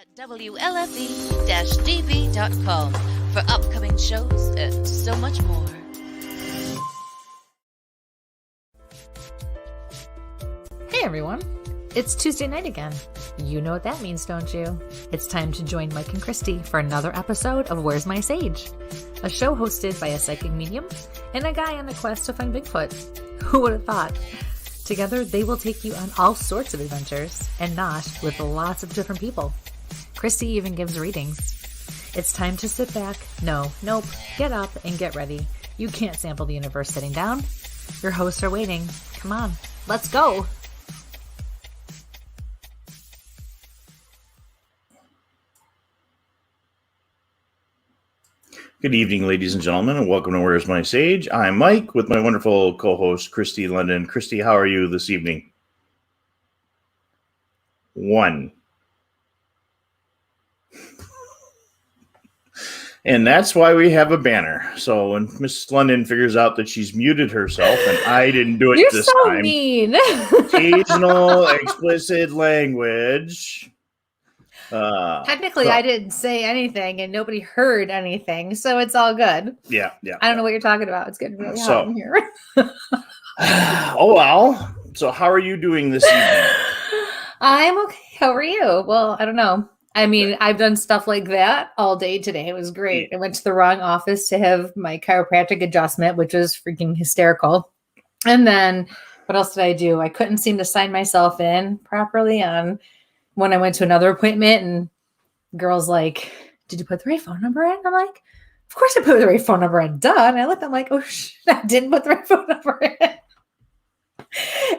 at WLFE-DB.com for upcoming shows and so much more. Hey everyone, it's Tuesday night again. You know what that means, don't you? It's time to join Mike and Kristie for another episode of Where's My Sage? A show hosted by a psychic medium and a guy on a quest to find Bigfoot. Who would have thought? Together, they will take you on all sorts of adventures, and not with lots of different people. Kristie even gives readings. It's time to sit back, get up and get ready. You can't sample the universe sitting down. Your hosts are waiting. Come on, let's go. Good evening, ladies and gentlemen, and welcome to Where's My Sage? I'm Mike with my wonderful co-host, Kristie London. Kristie, how are you this evening? 1. And that's why we have a banner. So when Miss London figures out that she's muted herself and I didn't do it this so time. Mean. Occasional explicit language. Technically, I didn't say anything and nobody heard anything, so it's all good. Yeah. I don't know what you're talking about. It's getting really hot in here. Oh, well. So how are you doing this evening? I'm okay. How are you? Well, I don't know. I mean, I've done stuff like that all day today. It was great. I went to the wrong office to have my chiropractic adjustment, which was freaking hysterical. And then what else did I do? I couldn't seem to sign myself in properly on when I went to another appointment, and girl's like, did you put the right phone number in? I'm like, of course I put the right phone number in. Duh. And I looked, I'm like, oh shit, I didn't put the right phone number in.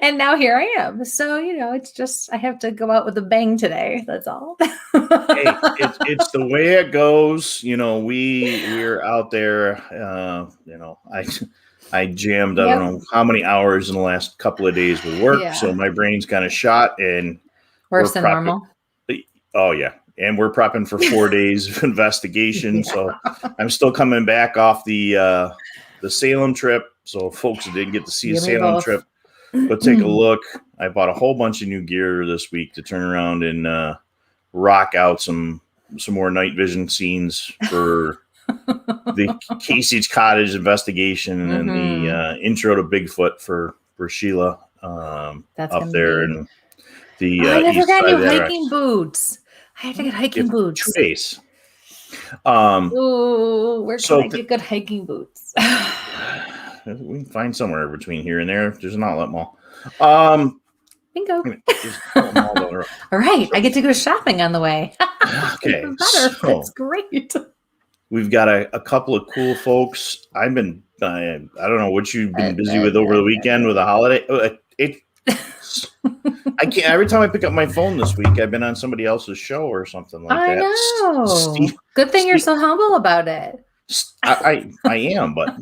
And now here I am. So, it's just, I have to go out with a bang today. That's all. Hey, it's the way it goes. We're out there, I jammed, I don't know how many hours in the last couple of days with work. Yeah. So my brain's kind of shot and worse than normal. Oh yeah. And we're prepping for 4 days of investigation. Yeah. So I'm still coming back off the Salem trip. So folks who didn't get to see a Salem trip, go take a look. I bought a whole bunch of new gear this week to turn around and rock out some more night vision scenes for the Casey's Cottage investigation and the intro to Bigfoot for Sheila up there. And I never got new hiking boots. I have to get hiking boots. Choice. Where can I get good hiking boots? We can find somewhere between here and there. There's an outlet mall. Bingo. All right. I get to go shopping on the way. Okay. That's great. We've got a couple of cool folks. I don't know what you've been busy with over the weekend with the holiday. I can't. Every time I pick up my phone this week, I've been on somebody else's show or something like that. I know. Good thing you're so humble about it. I am, but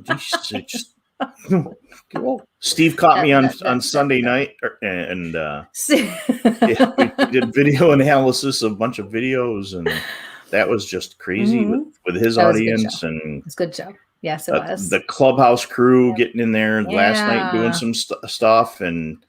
Steve caught me on Sunday night, and we did video analysis of a bunch of videos, and that was just crazy with his audience. And it's a good show. Yes, it was. The Clubhouse crew getting in there last night doing some stuff, and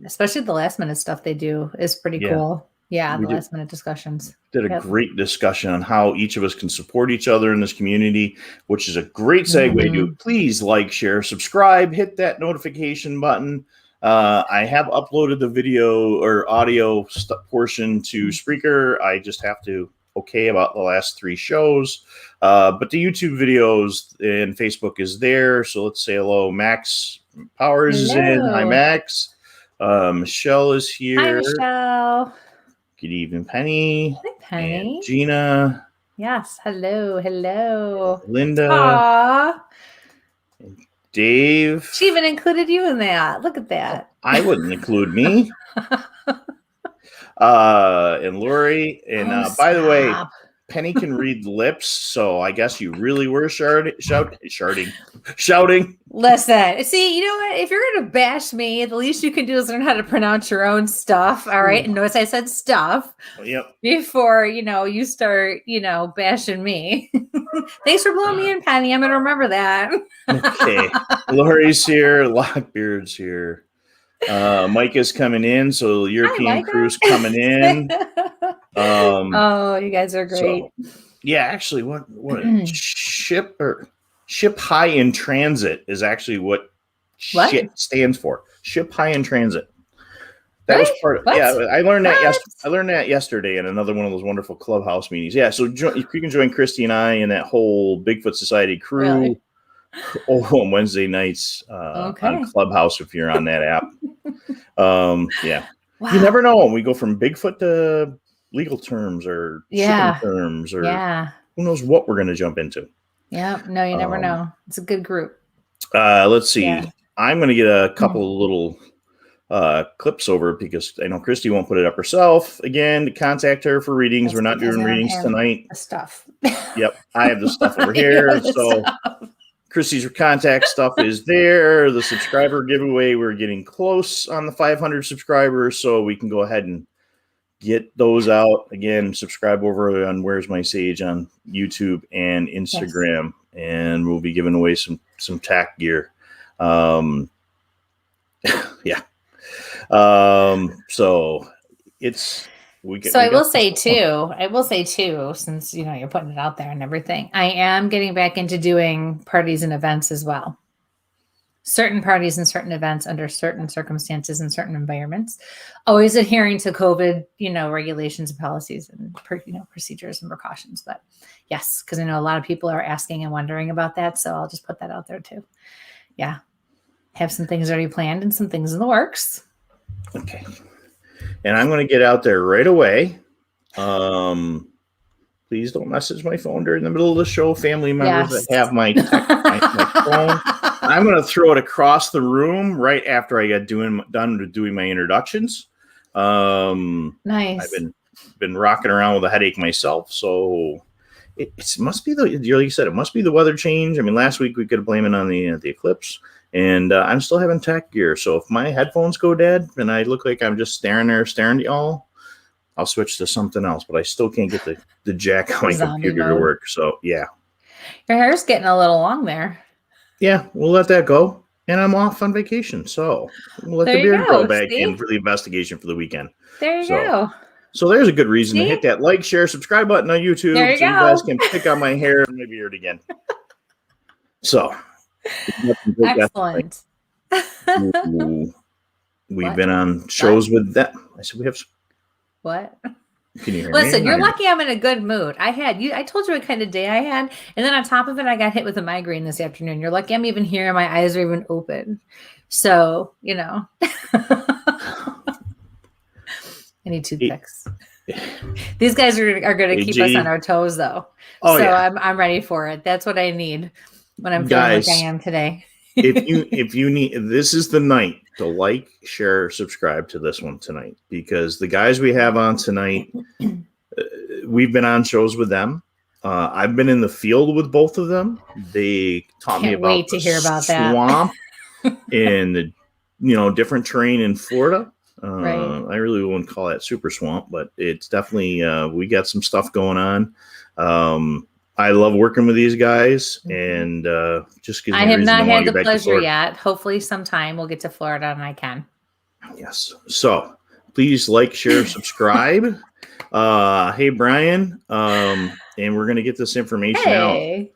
especially the last minute stuff they do is pretty cool. Yeah, the last minute discussions. Did a great discussion on how each of us can support each other in this community, which is a great segue to please like, share, subscribe, hit that notification button. I have uploaded the video or audio portion to Spreaker. I just have to about the last 3 shows. But the YouTube videos and Facebook is there. So let's say hello. Max Powers is in. Hi, Max. Michelle is here. Hi, Michelle. Good evening, Penny. Hi, Penny. And Gina. Yes. Hello. Linda. Aww. And Dave. She even included you in that. Look at that. I wouldn't include me. And Lori. And by the way, Penny can read lips, so I guess you really were shouting. Listen, see, you know what? If you're going to bash me, the least you can do is learn how to pronounce your own stuff. All right. And notice I said stuff. Yep. Before, you start, bashing me. Thanks for blowing me in, Penny. I'm going to remember that. Okay. Lori's here. Lockbeard's here. Mike is coming in, so European crew's coming in. Oh, you guys are great. So, yeah, actually, what ship high in transit is actually what shit stands for. Ship high in transit. That was part of I learned that I learned that yesterday in another one of those wonderful clubhouse meetings. Yeah, so you can join Kristie and I and that whole Bigfoot Society crew on Wednesday nights on Clubhouse if you're on that app. Yeah. Wow. You never know. We go from Bigfoot to legal terms or shipping terms or who knows what we're going to jump into. Yeah. No, you never know. It's a good group. Let's see. Yeah. I'm going to get a couple of little clips over because I know Kristie won't put it up herself. Again, to contact her for readings. We're not doing readings tonight. The stuff. Yep. I have the stuff over here. So Kristie's contact stuff is there. The subscriber giveaway, we're getting close on the 500 subscribers, so we can go ahead and get those out. Again, subscribe over on Where's My Sage on YouTube and Instagram, and we'll be giving away some tack gear. Yeah. So it's I will say too, since you're putting it out there and everything, I am getting back into doing parties and events as well. Certain parties and certain events under certain circumstances and certain environments, always adhering to COVID, regulations and policies and procedures and precautions. But yes, because I know a lot of people are asking and wondering about that, so I'll just put that out there too. Yeah, have some things already planned and some things in the works. Okay. And I'm going to get out there right away. Please don't message my phone during the middle of the show. Family members that have my phone. I'm going to throw it across the room right after I get done doing my introductions. Nice. I've been rocking around with a headache myself, so it must be like you said, it must be the weather change. I mean, last week we could blame it on the eclipse. And I'm still having tech gear. So if my headphones go dead and I look like I'm just staring to y'all, I'll switch to something else. But I still can't get the jack on my computer to work. So, yeah. Your hair's getting a little long there. Yeah, we'll let that go. And I'm off on vacation. So we'll let the beard grow back in for the investigation for the weekend. There you go. So there's a good reason to hit that like, share, subscribe button on YouTube. There you so you guys can pick on my hair and my beard again. So. Excellent. We've been on shows with that. I said we have. What? Can you hear me? Listen, you're lucky I'm in a good mood. I told you what kind of day I had, and then on top of it, I got hit with a migraine this afternoon. You're lucky I'm even here. My eyes are even open. So I need toothpicks. These guys are going to keep us on our toes, though. I'm ready for it. That's what I need. When I'm feeling like I am today. if you need, this is the night to like, share, subscribe to this one tonight, because the guys we have on tonight, we've been on shows with them. I've been in the field with both of them. They taught me about to hear about swamp and the different terrain in Florida. Right. I really wouldn't call that super swamp, but it's definitely we got some stuff going on. I love working with these guys, and just gives me I have not had the pleasure pleasure yet. Hopefully sometime we'll get to Florida and I can. Yes. So please like, share, subscribe. Hey, Brian. And we're going to get this information out.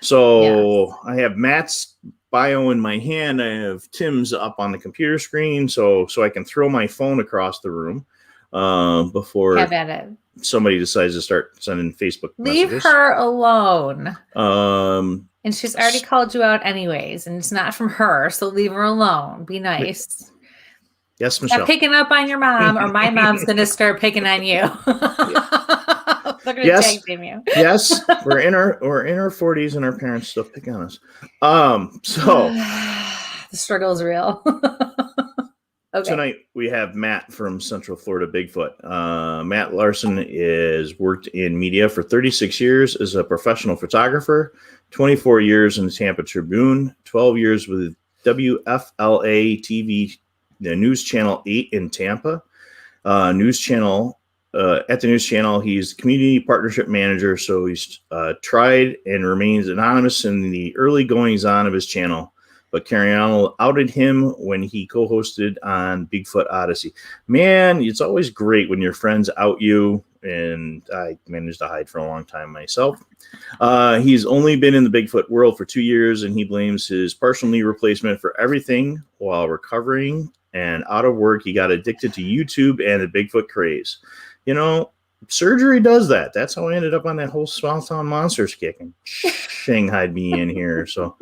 So I have Matt's bio in my hand. I have Tim's up on the computer screen. So I can throw my phone across the room before have at it. Somebody decides to start sending Facebook messages. Leave her alone. And she's already called you out anyways, and it's not from her, so leave her alone. Be nice. Yes, Michelle. Stop picking up on your mom, or my mom's going to start picking on you. They're going to tag team you. Yes, we're in our 40s, and our parents still pick on us. So the struggle is real. Okay. Tonight we have Matt from Central Florida Bigfoot. Matt Larson is worked in media for 36 years as a professional photographer, 24 years in the Tampa Tribune, 12 years with WFLA TV, the News Channel 8 in Tampa. At the News Channel, he's community partnership manager, so he's tried and remains anonymous in the early goings-on of his channel. But Carriano outed him when he co-hosted on Bigfoot Odyssey. Man, it's always great when your friends out you and I managed to hide for a long time myself. He's only been in the Bigfoot world for 2 years, and he blames his partial knee replacement for everything. While recovering and out of work, he got addicted to YouTube and the Bigfoot craze. You know, surgery does that. That's how I ended up on that whole Small Town Monsters kick and shanghaied me in here. So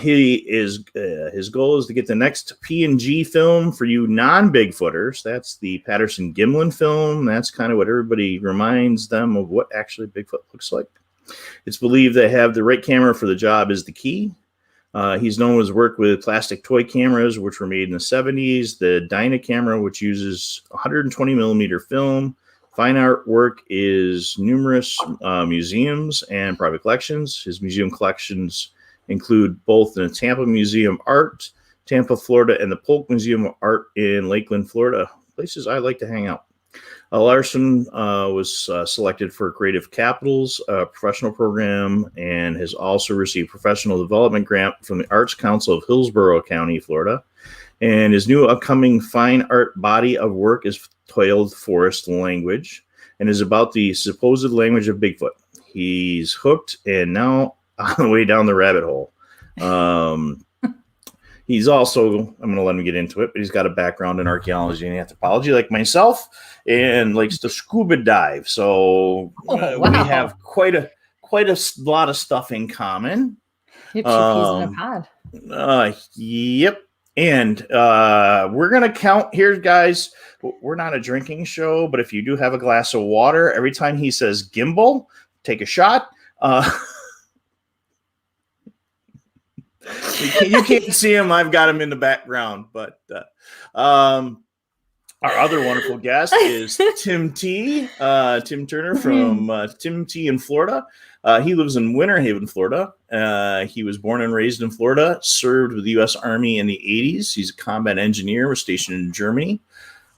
his goal is to get the next P&G film for you non-Bigfooters. That's the Patterson Gimlin film. That's kind of what everybody reminds them of what actually Bigfoot looks like. It's believed they have the right camera for the job is the key. He's known for his work with plastic toy cameras, which were made in the 70s. The Dyna camera, which uses 120 millimeter film. Fine art work is numerous museums and private collections. His museum collections include both the Tampa Museum of Art, Tampa, Florida, and the Polk Museum of Art in Lakeland, Florida, places I like to hang out. Larson was selected for Creative Capital's professional program and has also received professional development grant from the Arts Council of Hillsborough County, Florida. And his new upcoming fine art body of work is titled Forest Language and is about the supposed language of Bigfoot. He's hooked and now on the way down the rabbit hole. He's also, I'm going to let him get into it, but he's got a background in archaeology and anthropology like myself and likes to scuba dive. So we have quite a lot of stuff in common. Yep, in a pod. Yep. And we're going to count here, guys. We're not a drinking show, but if you do have a glass of water, every time he says gimbal, take a shot. You can't see him. I've got him in the background. But our other wonderful guest is Tim T. Tim Turner from Tim T. in Florida. He lives in Winter Haven, Florida. He was born and raised in Florida, served with the U.S. Army in the 80s. He's a combat engineer, was stationed in Germany.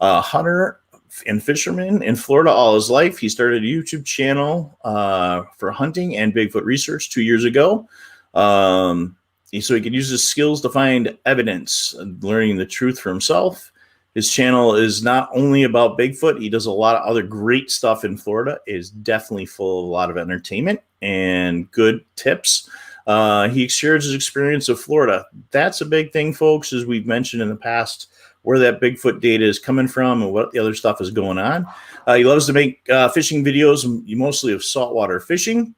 Hunter and fisherman in Florida all his life. He started a YouTube channel for hunting and Bigfoot research 2 years ago. So he could use his skills to find evidence, learning the truth for himself. His channel is not only about Bigfoot. He does a lot of other great stuff in Florida. It is definitely full of a lot of entertainment and good tips. He shares his experience of Florida. That's a big thing, folks, as we've mentioned in the past, where that Bigfoot data is coming from and what the other stuff is going on. He loves to make fishing videos, mostly of saltwater fishing.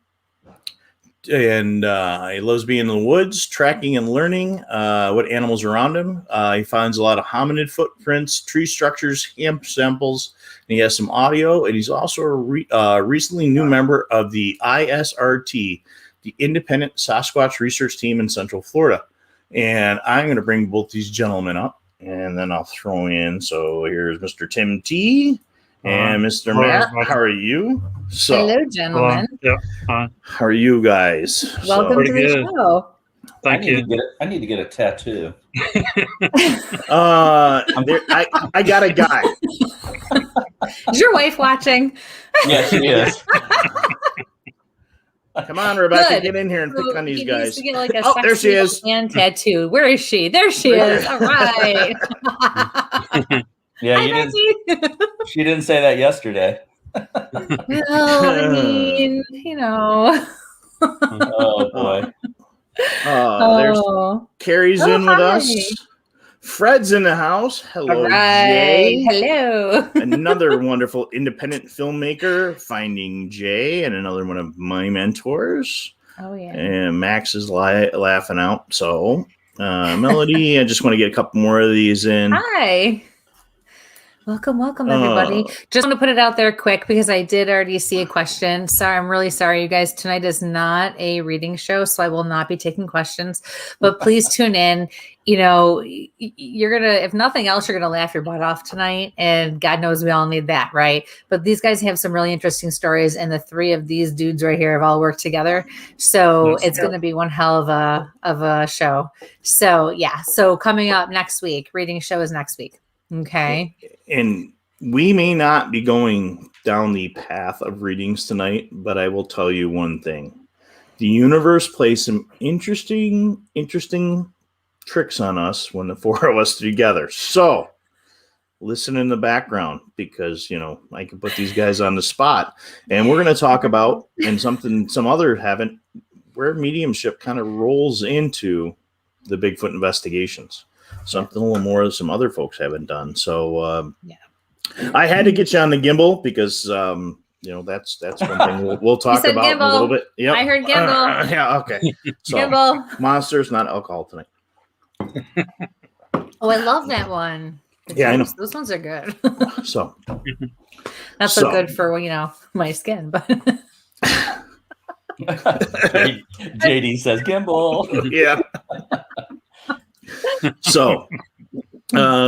And he loves being in the woods, tracking and learning what animals are around him. He finds a lot of hominid footprints, tree structures, hemp samples, and he has some audio. And he's also a recently new member of the ISRT, the Independent Sasquatch Research Team in Central Florida. And I'm going to bring both these gentlemen up, and then I'll throw in. So here's Mr. Tim T. and Mr. Matt. How are you? Hello, gentlemen. Hi. How are you guys? Welcome to the show. Thank you. I need to get a tattoo. I got a guy. Is your wife watching? Yeah, she is. Come on, Rebecca, Good. get in here and pick on these He guys. needs to get like a There she is. hand tattoo. Where is she? There she is. All right. Yeah, Hi, she didn't say that yesterday. Well, I mean, you know. Oh boy. There's Carrie's in with us. Fred's in the house. Hello, all right. Jay. Hello. Another wonderful independent filmmaker, Finding Jay, and another one of my mentors. Oh, yeah. And Max is laughing out. So, Melody, I just want to get a couple more of these in. Hi. Welcome, everybody. Just want to put it out there quick because I did already see a question. Sorry, I'm really sorry, you guys. Tonight is not a reading show, so I will not be taking questions. But please tune in. You know, you're going to, if nothing else, you're going to laugh your butt off tonight. And God knows we all need that, right? But these guys have some really interesting stories. And the three of these dudes right here have all worked together. So it's going to be one hell of a show. So, yeah. So coming up next week, reading show is next week. Okay. And we may not be going down the path of readings tonight, but I will tell you one thing. The universe plays some interesting tricks on us when the four of us are together. So listen in the background because, I can put these guys on the spot. And we're going to talk about, and something some other haven't, where mediumship kind of rolls into the Bigfoot investigations. Something a little more that some other folks haven't done. So I had to get you on the gimbal because, that's one thing we'll talk about in a little bit. Yep. I heard gimbal. Yeah, okay. So, gimbal. Monsters, not alcohol tonight. Oh, I love that one. I know. Those ones are good. So not so good for my skin, but JD says gimbal. Yeah. So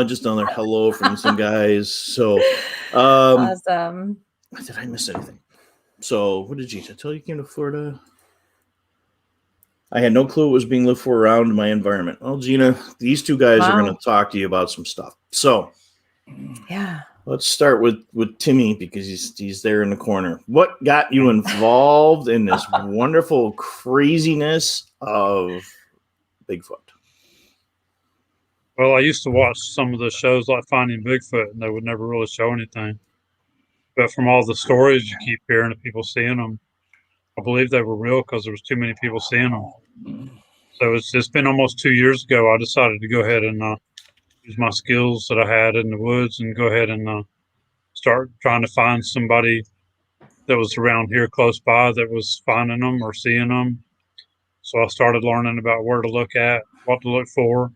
just another hello from some guys. So awesome. Did I miss anything? So what did Gina tell you came to Florida? I had no clue what was being lived for around my environment. Well, Gina, these two guys are going to talk to you about some stuff. So, let's start with Timmy because he's there in the corner. What got you involved in this wonderful craziness of Bigfoot? Well, I used to watch some of the shows like Finding Bigfoot, and they would never really show anything. But from all the stories you keep hearing of people seeing them, I believe they were real because there was too many people seeing them. So it's been almost 2 years ago. I decided to go ahead and use my skills that I had in the woods and go ahead and start trying to find somebody that was around here close by that was finding them or seeing them. So I started learning about where to look at, what to look for,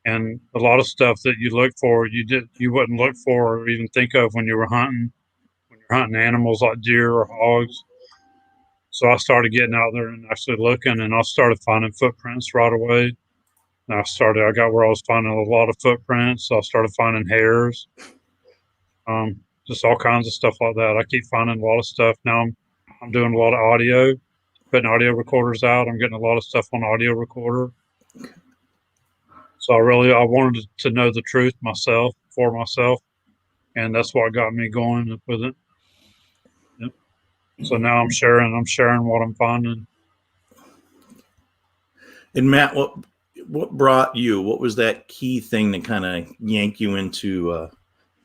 and a lot of stuff that you look for you wouldn't look for or even think of when you're hunting animals like deer or hogs. So I started getting out there and actually looking, and I started finding footprints right away. And I got where I was finding a lot of footprints. So I started finding hairs, just all kinds of stuff like that. I keep finding a lot of stuff. Now I'm doing a lot of audio, putting audio recorders out. I'm getting a lot of stuff on audio recorder. So I wanted to know the truth for myself. And that's what got me going with it. Yep. So now I'm sharing what I'm finding. And Matt, what brought you? What was that key thing that kind of yanked you into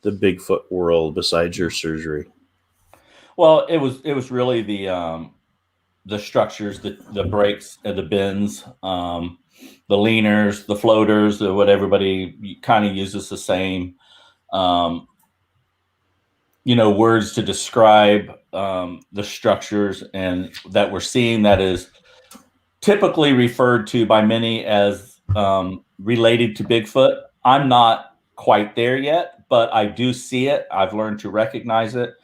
the Bigfoot world besides your surgery? Well, it was really the structures, the brakes, the bins, the leaners, the floaters, what everybody kind of uses the same, words to describe the structures and that we're seeing that is typically referred to by many as related to Bigfoot. I'm not quite there yet, but I do see it. I've learned to recognize it.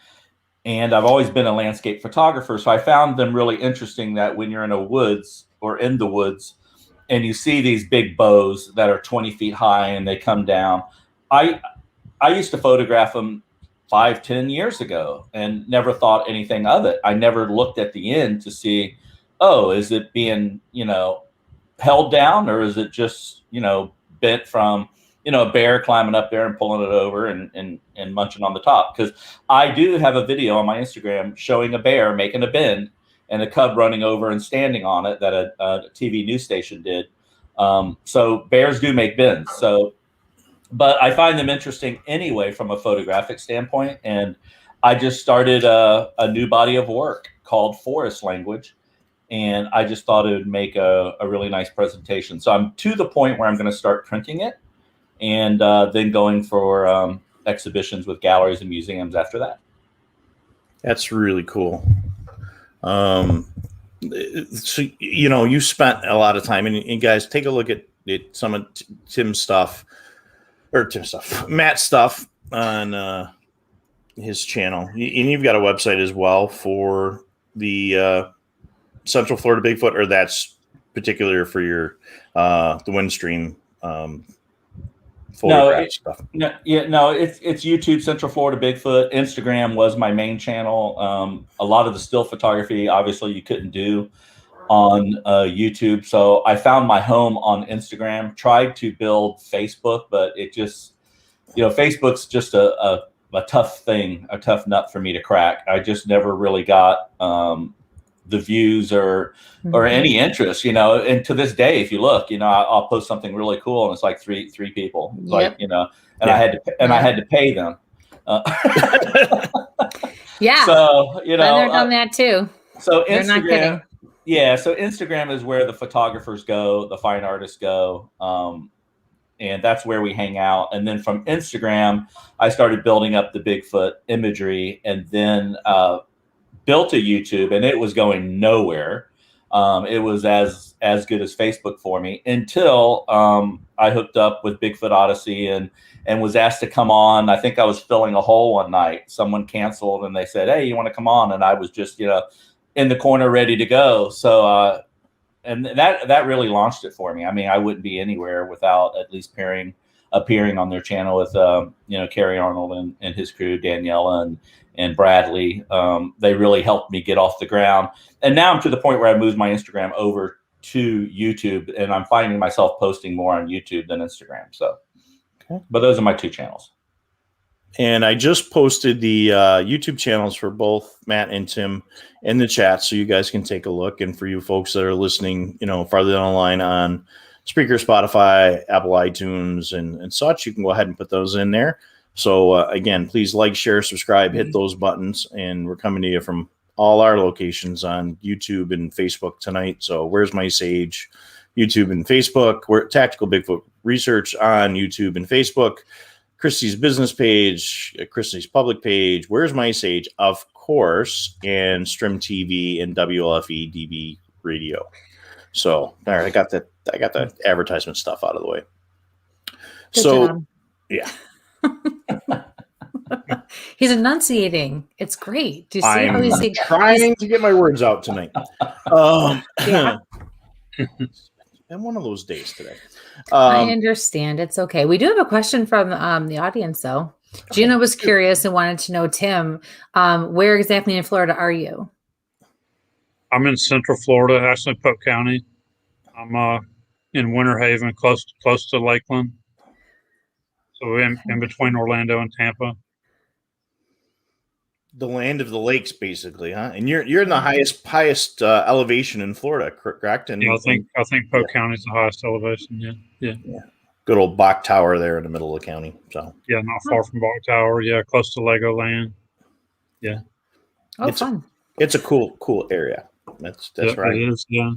And I've always been a landscape photographer. So I found them really interesting that when you're in the woods and you see these big bows that are 20 feet high and they come down, I used to photograph them 5-10 years ago and never thought anything of it. I never looked at the end to see, is it being, held down, or is it just, bent from, a bear climbing up there and pulling it over and munching on the top? Because I do have a video on my Instagram showing a bear making a bend and a cub running over and standing on it that a TV news station did. So bears do make bends. But I find them interesting anyway from a photographic standpoint. And I just started a new body of work called Forest Language. And I just thought it would make a really nice presentation. So I'm to the point where I'm going to start printing it and then going for exhibitions with galleries and museums after that. That's really cool. So, you spent a lot of time, and guys, take a look at some of Matt's stuff on his channel. And you've got a website as well for the Central Florida Bigfoot, or that's particular for your the Windstream photograph stuff. It's YouTube, Central Florida Bigfoot. Instagram was my main channel. A lot of the still photography, obviously, you couldn't do on YouTube. So I found my home on Instagram, tried to build Facebook, but it just, Facebook's just a tough thing, a tough nut for me to crack. I just never really got the views or any interest, and to this day, if you look, I'll post something really cool and it's like three people. Yep. Like, and I had to pay them. Yeah. So, you know, I've never done that too. So You're not kidding. Yeah. So Instagram is where the photographers go, the fine artists go. And that's where we hang out. And then from Instagram, I started building up the Bigfoot imagery, and then built a YouTube, and it was going nowhere. It was as good as Facebook for me until I hooked up with Bigfoot Odyssey and was asked to come on. I think I was filling a hole one night. Someone canceled, and they said, "Hey, you want to come on?" And I was just, you know, in the corner ready to go. So and that really launched it for me. I mean, I wouldn't be anywhere without at least appearing on their channel with you know, Kerry Arnold and his crew, Daniela and Bradley. They really helped me get off the ground. And now I'm to the point where I moved my Instagram over to YouTube, and I'm finding myself posting more on YouTube than Instagram. So, but those are my two channels. And I just posted the YouTube channels for both Matt and Tim in the chat, so you guys can take a look. And for you folks that are listening, you know, farther down the line on Spreaker, Spotify, Apple iTunes, and such, you can go ahead and put those in there. So again, please like, share, subscribe, hit those buttons. And we're coming to you from all our locations on YouTube and Facebook tonight. So Where's My Sage, YouTube and Facebook. We're Tactical Bigfoot Research on YouTube and Facebook. Kristie's business page, Kristie's public page, Where's My Sage, of course, and Strim TV and WLFE DB Radio. So, all right, I got the advertisement stuff out of the way. Good so, job. Yeah. He's enunciating. It's great. Do you see I'm how he's trying to get my words out tonight. Yeah. And one of those days today. I understand. It's okay. We do have a question from the audience, though. Gina was curious and wanted to know, Tim, where exactly in Florida are you? I'm in Central Florida, actually Polk County. I'm in Winter Haven, close to Lakeland. So in between Orlando and Tampa. The land of the lakes, basically, huh? And you're in the highest elevation in Florida, correct? And yeah, I think Polk County is the highest elevation. Yeah. Good old Bach Tower there in the middle of the county. So yeah, not far from Bach Tower. Yeah, close to Legoland. Yeah. Oh, fun! It's a cool area. That's right. It is. Yeah.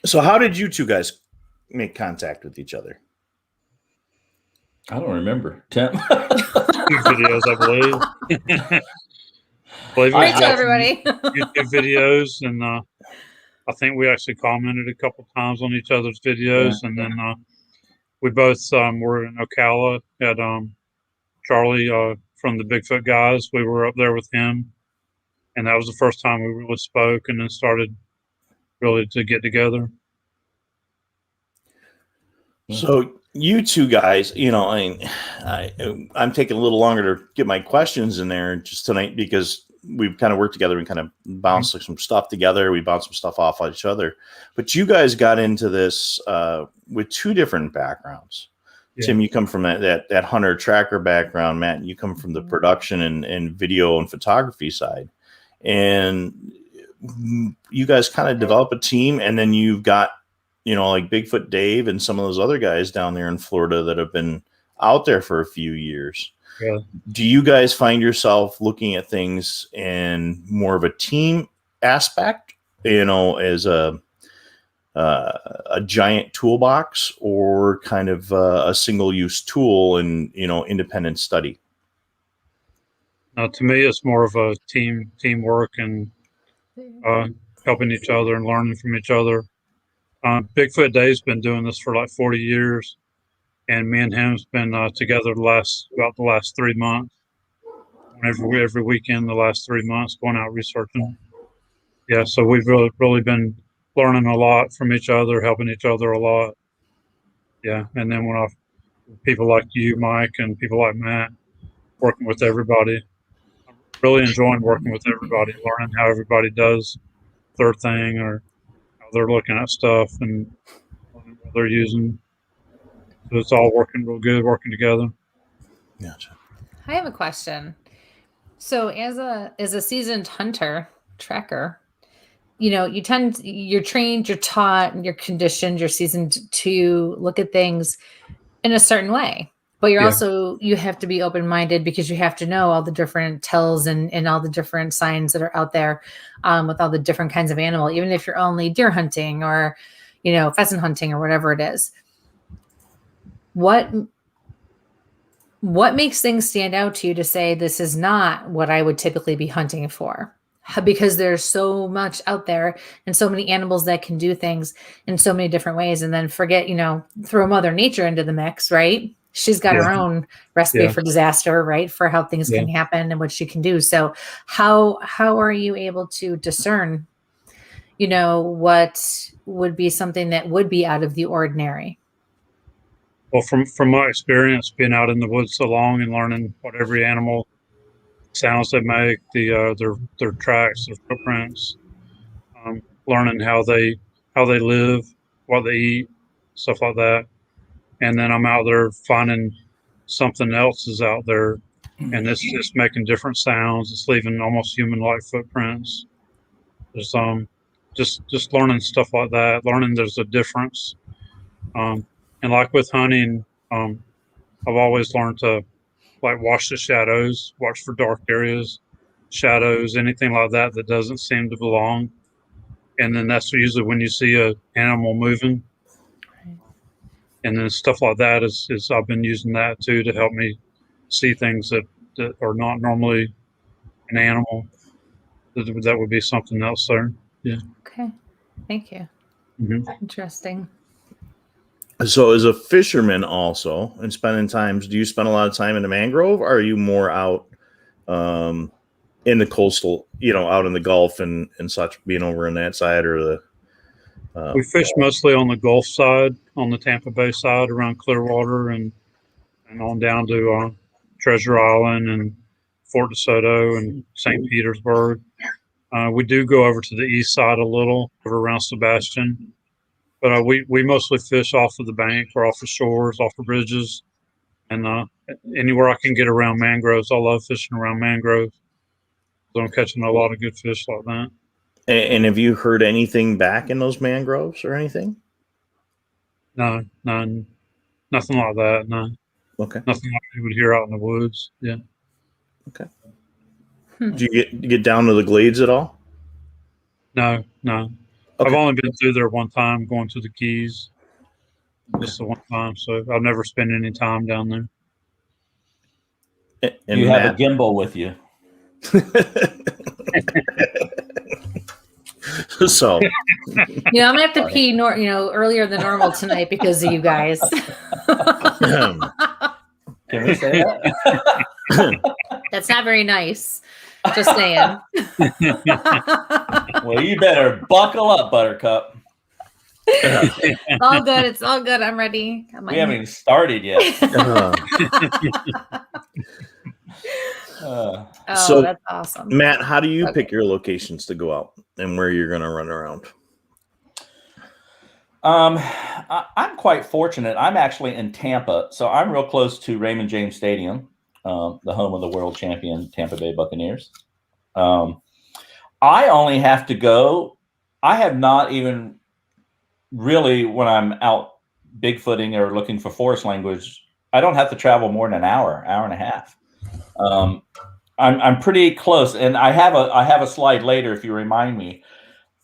So how did you two guys make contact with each other? I don't remember. Tim. Videos, I believe. Great job, everybody. YouTube videos, and I think we actually commented a couple times on each other's videos, and then we both were in Ocala at Charlie from the Bigfoot guys. We were up there with him, and that was the first time we really spoke, and then started really to get together. So you two guys, you know, I'm taking a little longer to get my questions in there just tonight because we've kind of worked together and kind of bounced some stuff together. We bounced some stuff off each other. But you guys got into this with two different backgrounds. Yeah. Tim, you come from that hunter tracker background. Matt, you come from the production and video and photography side. And you guys kind of develop a team, and then you've got, you know, like Bigfoot Dave and some of those other guys down there in Florida that have been out there for a few years. Yeah. Do you guys find yourself looking at things in more of a team aspect, you know, as a giant toolbox, or kind of a single-use tool and, you know, independent study? To me, it's more of a teamwork and helping each other and learning from each other. Bigfoot Dave's been doing this for like 40 years, and me and him's been together about the last 3 months. Every weekend, the last 3 months, going out researching. Yeah, so we've really been learning a lot from each other, helping each other a lot. Yeah, and then when people like you, Mike, and people like Matt, working with everybody, I'm really enjoying working with everybody, learning how everybody does their thing, or they're looking at stuff and what they're using. So it's all working real good, working together. Gotcha. I have a question. So as a seasoned hunter tracker, you're trained, you're taught, and you're conditioned, you're seasoned to look at things in a certain way. But you're also, you have to be open-minded because you have to know all the different tells and all the different signs that are out there with all the different kinds of animal, even if you're only deer hunting or, pheasant hunting or whatever it is. What makes things stand out to you to say this is not what I would typically be hunting for? Because there's so much out there and so many animals that can do things in so many different ways. And then throw Mother Nature into the mix, right? She's got her own recipe for disaster, right? For how things can happen and what she can do. So how are you able to discern, what would be something that would be out of the ordinary? Well, from my experience being out in the woods so long and learning what every animal sounds they make, their tracks, their footprints, learning how they live, what they eat, stuff like that. And then I'm out there finding something else is out there, and it's just making different sounds. It's leaving almost human-like footprints. There's just learning stuff like that. Learning there's a difference. And like with hunting, I've always learned to watch the shadows, watch for dark areas, shadows, anything like that doesn't seem to belong. And then that's usually when you see an animal moving. And then stuff like that is I've been using that too to help me see things that are not normally an animal. That would be something else there. Yeah. Okay. Thank you. Mm-hmm. Interesting. So as a fisherman also and spending times, do you spend a lot of time in the mangrove, or are you more out in the coastal, out in the Gulf and such, being over on that side, or the we fish mostly on the Gulf side, on the Tampa Bay side, around Clearwater and on down to Treasure Island and Fort DeSoto and St. Petersburg. We do go over to the east side a little, over around Sebastian. But we mostly fish off of the bank or off the shores, off the bridges, and anywhere I can get around mangroves. I love fishing around mangroves. So I'm catching a lot of good fish like that. And have you heard anything back in those mangroves or anything? No, nothing like that. No. Okay. Nothing like you would hear out in the woods. Yeah. Okay. Do you get down to the glades at all? No. Okay. I've only been through there one time, going to the Keys. Just the one time, so I've never spent any time down there. And you have a gimbal with you. So I'm gonna have to pee earlier than normal tonight because of you guys. Can we say that? That's not very nice. Just saying. Well, you better buckle up, Buttercup. All good. It's all good. I'm ready. We haven't even started yet. So that's awesome. Matt, how do you pick your locations to go out and where you're going to run around? I'm quite fortunate. I'm actually in Tampa, so I'm real close to Raymond James Stadium, the home of the world champion Tampa Bay Buccaneers. I only have to go. I have not even really, when I'm out Bigfooting or looking for forest language, I don't have to travel more than an hour and a half. I'm pretty close, and I have a slide later if you remind me.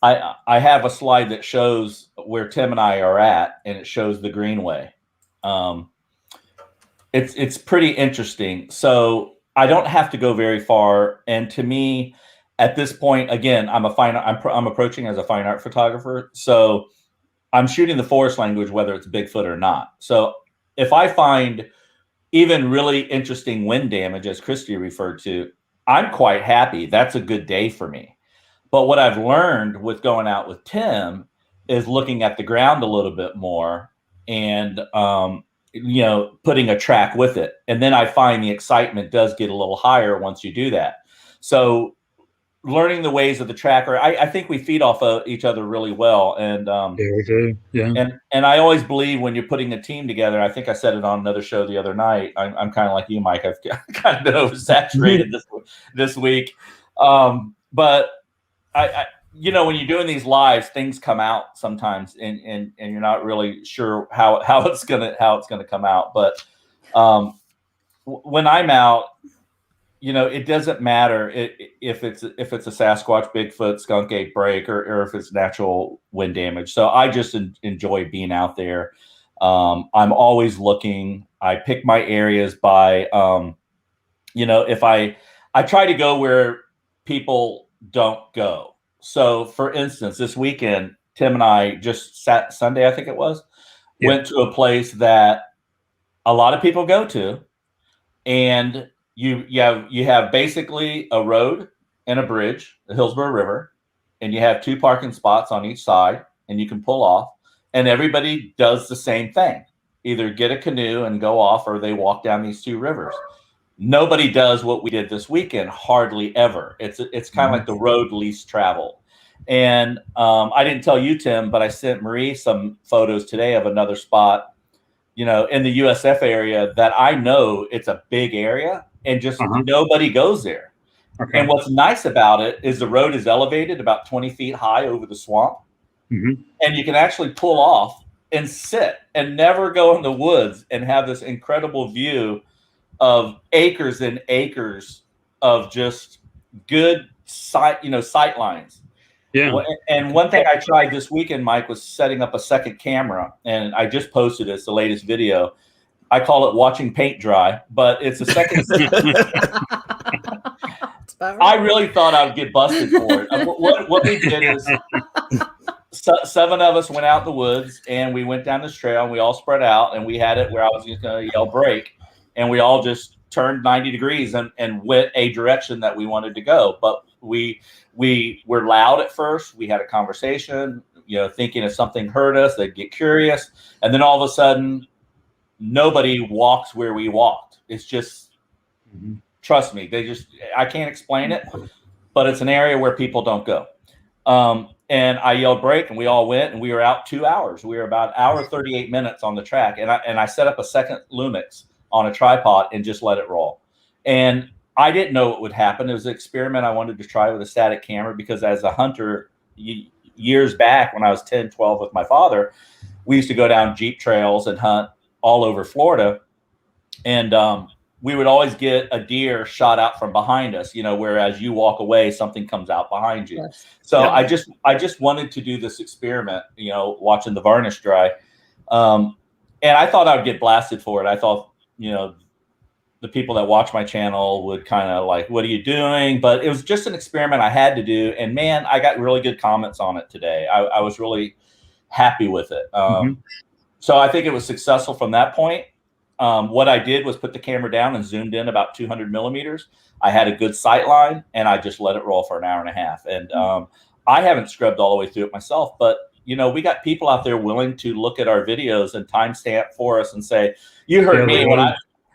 I have a slide that shows where Tim and I are at, and it shows the greenway. It's pretty interesting. So I don't have to go very far, and to me, at this point, again, I'm approaching as a fine art photographer, so I'm shooting the forest language whether it's Bigfoot or not. So if I find even really interesting wind damage, as Kristie referred to, I'm quite happy. That's a good day for me. But what I've learned with going out with Tim is looking at the ground a little bit more and, putting a track with it. And then I find the excitement does get a little higher once you do that. So learning the ways of the tracker, I think we feed off of each other really well. And yeah, we do. Yeah. And I always believe when you're putting a team together, I think I said it on another show the other night. I'm kind of like you, Mike. I've kind of been oversaturated this week. But when you're doing these lives, things come out sometimes, and you're not really sure how it's gonna come out. But when I'm out, it doesn't matter if it's a Sasquatch, Bigfoot, skunk ape break, or if it's natural wind damage. So I just enjoy being out there. I'm always looking. I pick my areas by, if I try to go where people don't go. So, for instance, this weekend, Tim and I just Sunday, I think it was, went to a place that a lot of people go to, and you have basically a road and a bridge, the Hillsborough River, and you have 2 parking spots on each side, and you can pull off, and everybody does the same thing. Either get a canoe and go off, or they walk down these 2 rivers. Nobody does what we did this weekend, hardly ever. It's kind of like the road least traveled. And I didn't tell you, Tim, but I sent Marie some photos today of another spot, in the USF area that I know it's a big area, and just nobody goes there. Okay. And what's nice about it is the road is elevated about 20 feet high over the swamp. Mm-hmm. And you can actually pull off and sit and never go in the woods and have this incredible view of acres and acres of just good sight lines. Yeah. And one thing I tried this weekend, Mike, was setting up a second camera, and I just posted it. It's the latest video. I call it watching paint dry, but it's a second. I really thought I would get busted for it. What we did is 7 of us went out in the woods, and we went down this trail, and we all spread out, and we had it where I was just going to yell break, and we all just turned 90 degrees and went a direction that we wanted to go. But we were loud at first. We had a conversation, thinking if something hurt us, they'd get curious. And then all of a sudden, nobody walks where we walked. It's just, trust me, I can't explain it, but it's an area where people don't go. And I yelled break, and we all went, and we were out 2 hours. We were about 1:38 minutes on the track. And I set up a second Lumix on a tripod and just let it roll. And I didn't know what would happen. It was an experiment I wanted to try with a static camera, because as a hunter years back when I was 10, 12 with my father, we used to go down Jeep trails and hunt all over Florida. And we would always get a deer shot out from behind us, whereas you walk away, something comes out behind you. Yes. So yeah. I just wanted to do this experiment, watching the varnish dry. And I thought I would get blasted for it. I thought, the people that watch my channel would kind of like, what are you doing? But it was just an experiment I had to do. And man, I got really good comments on it today. I was really happy with it. So I think it was successful from that point. What I did was put the camera down and zoomed in about 200 millimeters. I had a good sight line, and I just let it roll for an hour and a half. And I haven't scrubbed all the way through it myself, but we got people out there willing to look at our videos and timestamp for us and say, you heard me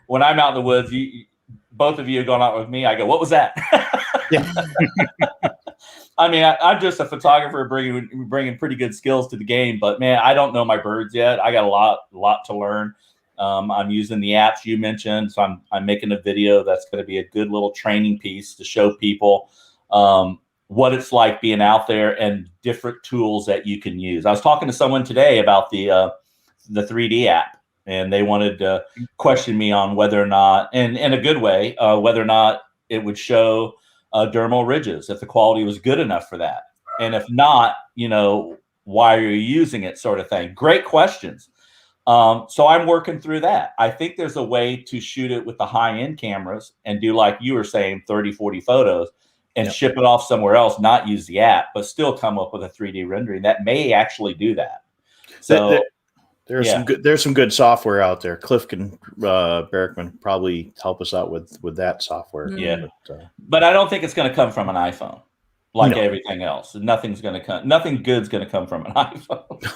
when I'm out in the woods, both of you have gone out with me. I go, what was that? I mean, I'm just a photographer bringing pretty good skills to the game, but man, I don't know my birds yet. I got a lot to learn. I'm using the apps you mentioned, so I'm making a video that's going to be a good little training piece to show people what it's like being out there and different tools that you can use. I was talking to someone today about the 3D app, and they wanted to question me on whether or not, and in a good way, whether or not it would show dermal ridges, if the quality was good enough for that. And if not, why are you using it, sort of thing. Great questions. So I'm working through that. I think there's a way to shoot it with the high-end cameras and do, like you were saying, 30, 40 photos and ship it off somewhere else, not use the app, but still come up with a 3D rendering that may actually do that. So there's some good software out there. Cliff Barrickman probably help us out with that software. Yeah, but I don't think it's going to come from an iPhone like everything else. Nothing good's going to come from an iPhone.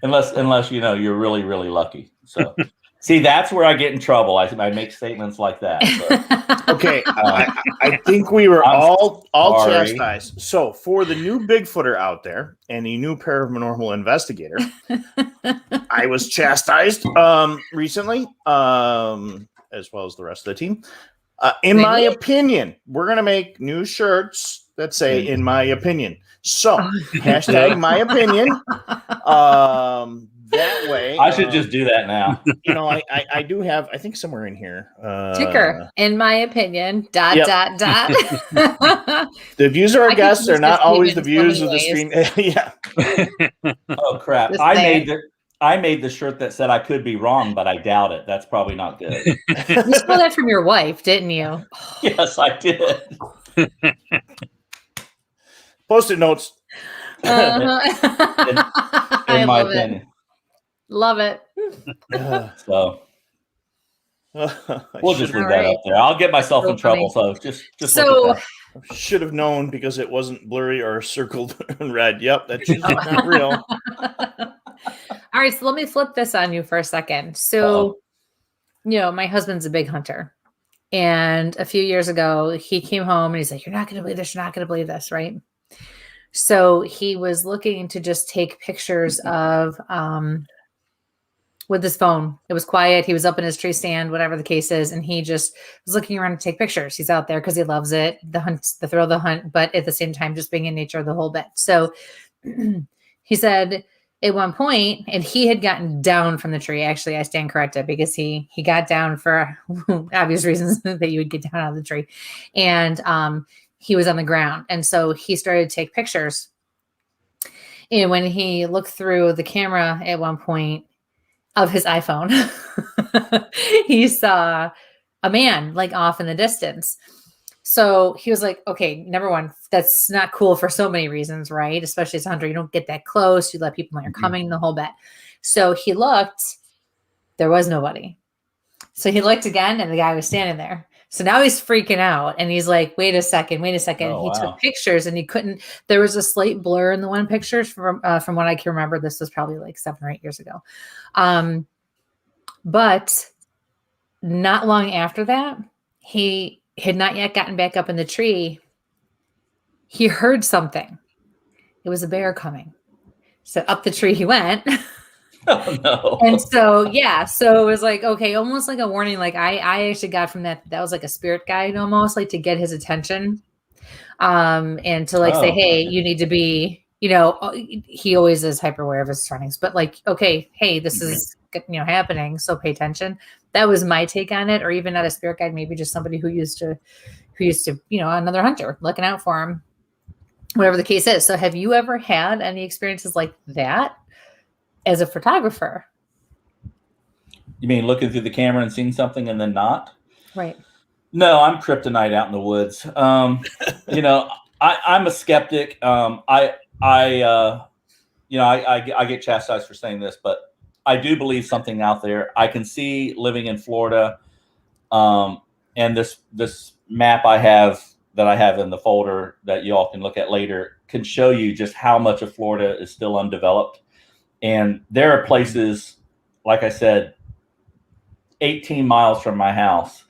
Unless you're really, really lucky. So see, that's where I get in trouble. I make statements like that. So. Okay. I think we were all chastised. So for the new Bigfooter out there and the new paranormal investigator, I was chastised recently, as well as the rest of the team. In my opinion, we're going to make new shirts that say "in my opinion." So hashtag my opinion. That way, I should just do that now. You know, I do have, I think somewhere in here, ticker. In my opinion, ... The views of our guests are not always the views of the stream. Yeah. Oh crap! I made the shirt that said I could be wrong, but I doubt it. That's probably not good. You stole that from your wife, didn't you? Yes, I did. Post-it notes. In my opinion. Love it. So we'll just leave that up there. I'll get myself in trouble. So just look at that. Should have known because it wasn't blurry or circled in red. Yep, that's not real. All right, so let me flip this on you for a second. So, my husband's a big hunter. And a few years ago, he came home and he's like, "You're not going to believe this. You're not going to believe this," right? So he was looking to just take pictures of with his phone. It was quiet. He was up in his tree stand, whatever the case is. And he just was looking around to take pictures. He's out there because he loves it. The hunt, the thrill of the hunt, but at the same time, just being in nature the whole bit. So he said at one point, and he had gotten down from the tree. Actually, I stand corrected because he got down for obvious reasons that you would get down out of the tree. And he was on the ground. And so he started to take pictures. And when he looked through the camera at one point, of his iPhone, he saw a man like off in the distance. So he was like, okay, number one, that's not cool for so many reasons, right? Especially as a hunter, you don't get that close. You let people know you're coming, the whole bit. So he looked, there was nobody. So he looked again and the guy was standing there. So now he's freaking out and he's like, wait a second. Oh, he took pictures and he couldn't, there was a slight blur in the one picture from what I can remember. This was probably like 7 or 8 years ago. But not long after that, he had not yet gotten back up in the tree. He heard something. It was a bear coming. So up the tree he went. Oh no. And so, so it was like, okay, almost like a warning. Like I actually got from that was like a spirit guide almost, like to get his attention. And to like say, hey, you need to be, he always is hyper aware of his surroundings, but like, okay, hey, this is, happening. So pay attention. That was my take on it. Or even not a spirit guide, maybe just somebody who used to, another hunter looking out for him, whatever the case is. So have you ever had any experiences like that as a photographer? You mean looking through the camera and seeing something and then not? Right. No, I'm kryptonite out in the woods. I'm a skeptic. I get chastised for saying this, but I do believe something out there. I can see living in Florida, and this map I have in the folder that you all can look at later can show you just how much of Florida is still undeveloped. And there are places, like I said, 18 miles from my house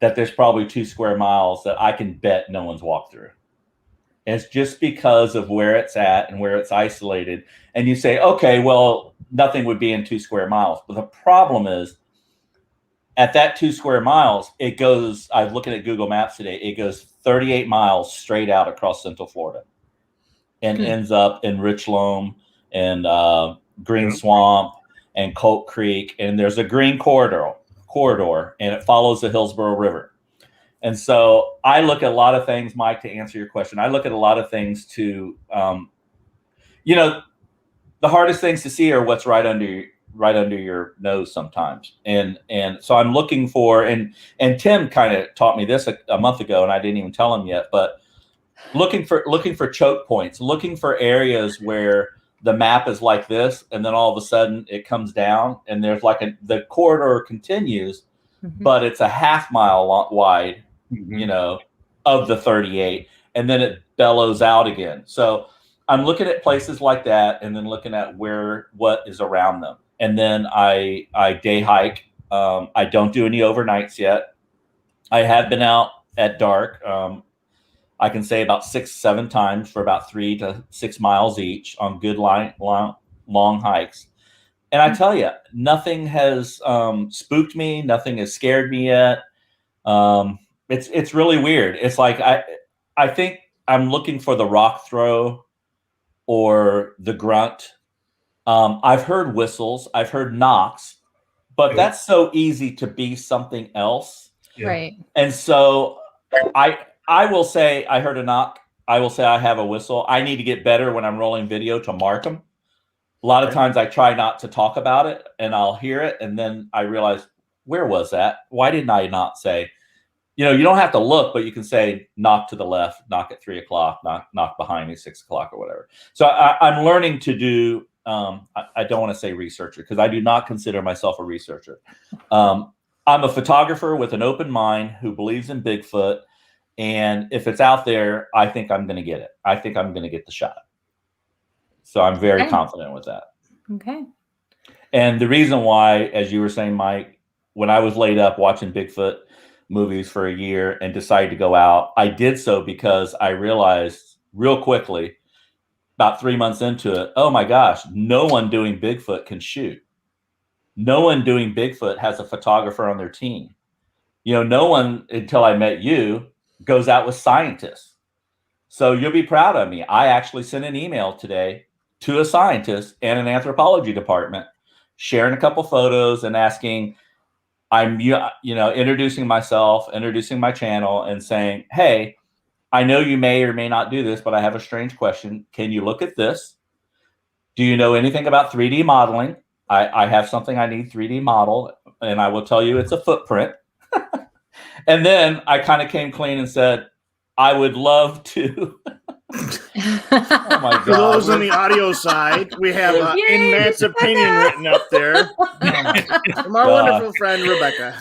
that there's probably 2 square miles that I can bet no one's walked through. And it's just because of where it's at and where it's isolated. And you say, okay, well, nothing would be in 2 square miles. But the problem is at that 2 square miles, it goes, I'm looking at Google Maps today, it goes 38 miles straight out across Central Florida and ends up in Rich Loam and Green Swamp and Colt Creek. And there's a green corridor, and it follows the Hillsborough River. And so I look at a lot of things, Mike, to answer your question. I look at a lot of things to, the hardest things to see are what's right under your nose sometimes. And so I'm looking for, and Tim kind of taught me this a month ago, and I didn't even tell him yet, but looking for choke points, looking for areas where the map is like this, and then all of a sudden it comes down, and there's like the corridor continues, but it's a half mile wide, of the 38, and then it bellows out again. So I'm looking at places like that, and then looking at what is around them, and then I day hike. I don't do any overnights yet. I have been out at dark. I can say about 6-7 times for about 3 to 6 miles each on good long hikes. And I tell you, nothing has spooked me. Nothing has scared me yet. It's really weird. It's like I think I'm looking for the rock throw or the grunt. I've heard whistles, I've heard knocks, but that's so easy to be something else. Yeah. Right. And so I will say I heard a knock. I will say I have a whistle. I need to get better when I'm rolling video to mark them. A lot of times I try not to talk about it, and I'll hear it, and then I realize, where was that? Why didn't I not say, you don't have to look, but you can say knock to the left, knock at 3 o'clock, knock behind me 6 o'clock or whatever. So I'm learning to do, I don't want to say researcher because I do not consider myself a researcher. I'm a photographer with an open mind who believes in Bigfoot. And if it's out there, I think I'm going to get it. I think I'm going to get the shot. So I'm very confident with that. Okay. And the reason why, as you were saying, Mike, when I was laid up watching Bigfoot movies for a year and decided to go out, I did so because I realized real quickly, about 3 months into it, oh my gosh, no one doing Bigfoot can shoot. No one doing Bigfoot has a photographer on their team. No one, until I met you, goes out with scientists. So you'll be proud of me. I actually sent an email today to a scientist and an anthropology department, sharing a couple photos and asking, I'm introducing myself, introducing my channel, and saying, hey, I know you may or may not do this, but I have a strange question. Can you look at this? Do you know anything about 3D modeling? I have something I need 3D model, and I will tell you it's a footprint. And then I kind of came clean and said, I would love to. Oh my God. For those on the audio side, we have in Matt's opinion written up there from our wonderful friend Rebecca.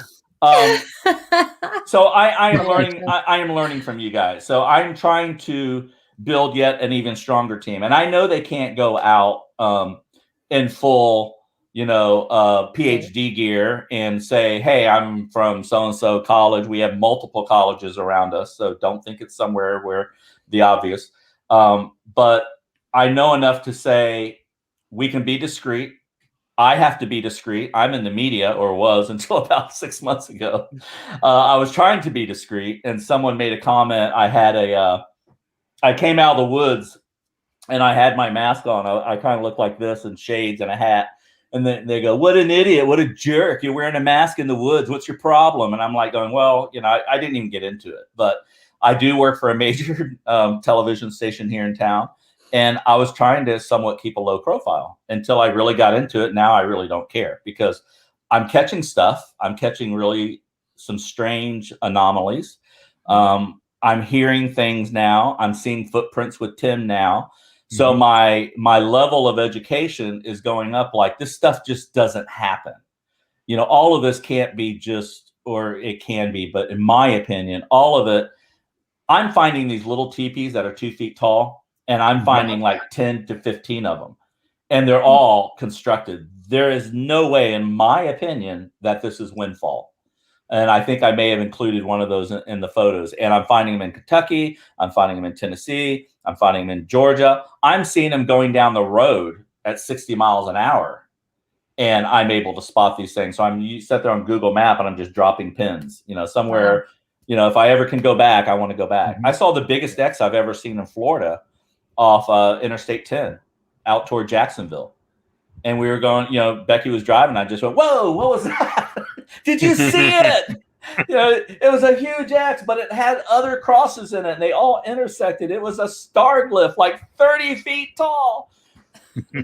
So I am learning. I am learning from you guys. So I'm trying to build yet an even stronger team, and I know they can't go out in full, PhD gear and say, hey, I'm from so-and-so college. We have multiple colleges around us, so don't think it's somewhere where the obvious. But I know enough to say we can be discreet. I have to be discreet. I'm in the media, or was until about 6 months ago. I was trying to be discreet, and someone made a comment. I came out of the woods and I had my mask on. I kind of looked like this and shades and a hat. And then they go, what an idiot, what a jerk. You're wearing a mask in the woods. What's your problem? And I'm like going, well, I didn't even get into it. But I do work for a major television station here in town. And I was trying to somewhat keep a low profile until I really got into it. Now I really don't care because I'm catching stuff. I'm catching really some strange anomalies. I'm hearing things now. I'm seeing footprints with Tim now. So my level of education is going up. Like, this stuff just doesn't happen. All of this can't be just, or it can be, but in my opinion, all of it, I'm finding these little teepees that are 2 feet tall, and I'm finding like 10 to 15 of them, and they're all constructed. There is no way, in my opinion, that this is windfall. And I think I may have included one of those in the photos. And I'm finding them in Kentucky. I'm finding them in Tennessee. I'm finding them in Georgia. I'm seeing them going down the road at 60 miles an hour. And I'm able to spot these things. So you sit there on Google Map and I'm just dropping pins, somewhere, if I ever can go back, I want to go back. I saw the biggest X I've ever seen in Florida off Interstate 10 out toward Jacksonville. And we were going, Becky was driving. I just went, whoa, what was that? Did you see it? It was a huge X, but it had other crosses in it, and they all intersected. It was a star glyph, like 30 feet tall.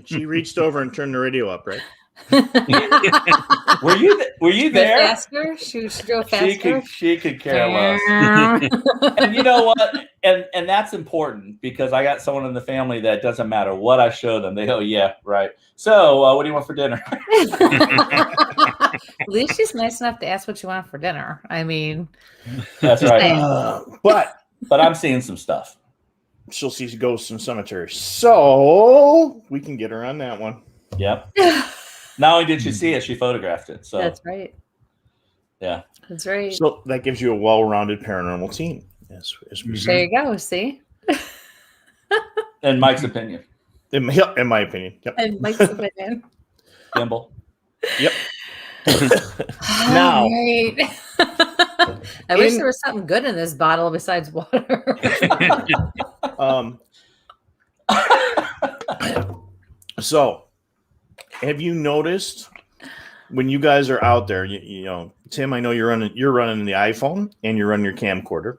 She reached over and turned the radio up, right? Were you there? Faster? She go faster. She could care less. And you know what? And that's important because I got someone in the family that doesn't matter what I show them. They go, yeah, right. So what do you want for dinner? At least she's nice enough to ask what you want for dinner. I mean, that's right. But I'm seeing some stuff. She'll see ghosts in cemeteries. So we can get her on that one. Yep. Not only did she see it, she photographed it. So that's right. Yeah. That's right. So that gives you a well-rounded paranormal team. As we there you go. See? In Mike's opinion. In my opinion. Yep. In Mike's opinion. Gimbal. Yep. Now, I wish there was something good in this bottle besides water. So, have you noticed when you guys are out there? You know, Tim, I know you're running the iPhone and you're running your camcorder.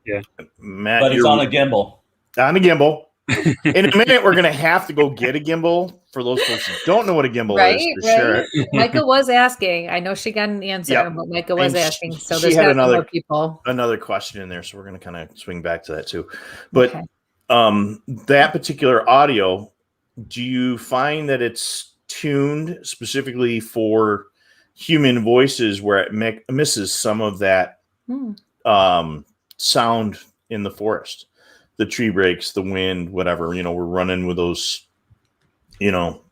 Yeah, Matt, but it's on a gimbal. On a gimbal. In a minute, we're gonna have to go get a gimbal for those folks who don't know what a gimbal is. Share it. Micah was asking. I know she got an answer, but Micah was asking. So she had another question in there, so we're gonna kind of swing back to that too. But that particular audio, do you find that it's tuned specifically for human voices where it misses some of that sound in the forest? The tree breaks, the wind, whatever, you know, we're running with those, you know,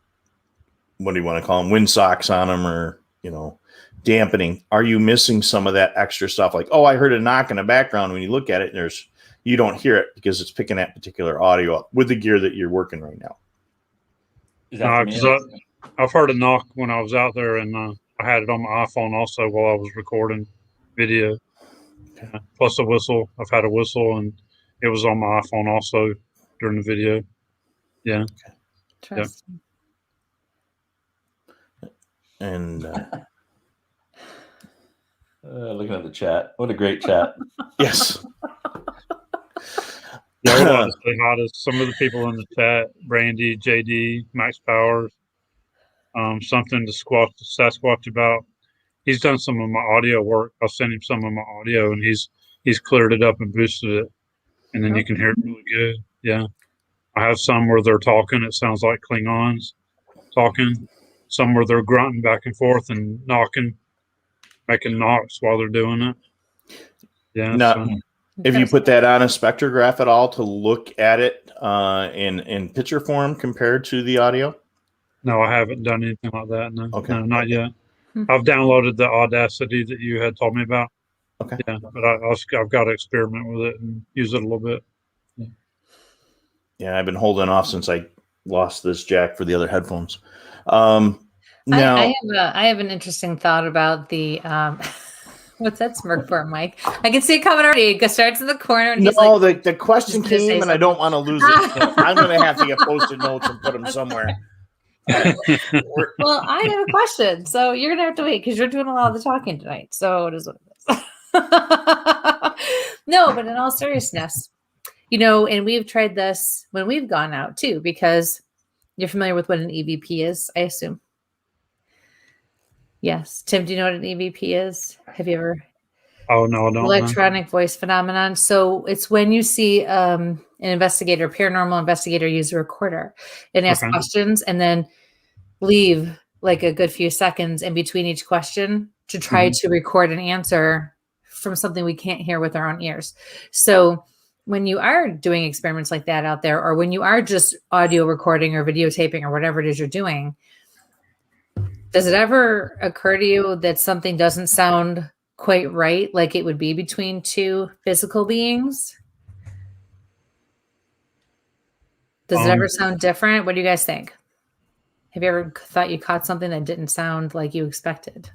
what do you want to call them? Wind socks on them, or, you know, dampening. Are you missing some of that extra stuff? Like, oh, I heard a knock in the background. When you look at it, you don't hear it because it's picking that particular audio up with the gear that you're working right now. I've heard a knock when I was out there, and I had it on my iPhone also while I was recording video. Okay. Plus a whistle. I've had a whistle, and it was on my iPhone also during the video. Yeah. Interesting. Yep. And looking at the chat. What a great chat. Yes. Yeah, I would like to say hi to some of the people in the chat. Brandy, JD, Max Powers. Something to Sasquatch about. He's done some of my audio work. I'll send him some of my audio, and he's cleared it up and boosted it. And then you can hear it really good. Yeah. I have some where they're talking. It sounds like Klingons talking. Some where they're grunting back and forth and knocking, making knocks while they're doing it. Yeah. Now, if you put that on a spectrograph at all to look at it in picture form compared to the audio? No, I haven't done anything like that. No, okay. No, not yet. I've downloaded the Audacity that you had told me about. Okay. Yeah, but I've got to experiment with it and use it a little bit. Yeah, I've been holding off since I lost this jack for the other headphones. Now I have an interesting thought about the what's that smirk for, Mike? I can see it coming already. It starts in the corner. And the question came, and I don't want to lose it. So I'm going to have to get Post-it notes and put them somewhere. Well, I have a question, so you're gonna have to wait because you're doing a lot of the talking tonight. So it is what it is. No, but in all seriousness, you know, and we've tried this when we've gone out too, because you're familiar with what an EVP is, I assume. Yes, Tim, do you know what an EVP is? Have you ever? Oh no, I don't. Electronic voice phenomenon. So it's when you see an investigator, paranormal investigator, use a recorder and ask questions, and then leave like a good few seconds in between each question to try to record an answer from something we can't hear with our own ears. So when you are doing experiments like that out there, or when you are just audio recording or videotaping or whatever it is you're doing, does it ever occur to you that something doesn't sound quite right, like it would be between two physical beings? Does it ever sound different? What do you guys think? Have you ever thought you caught something that didn't sound like you expected?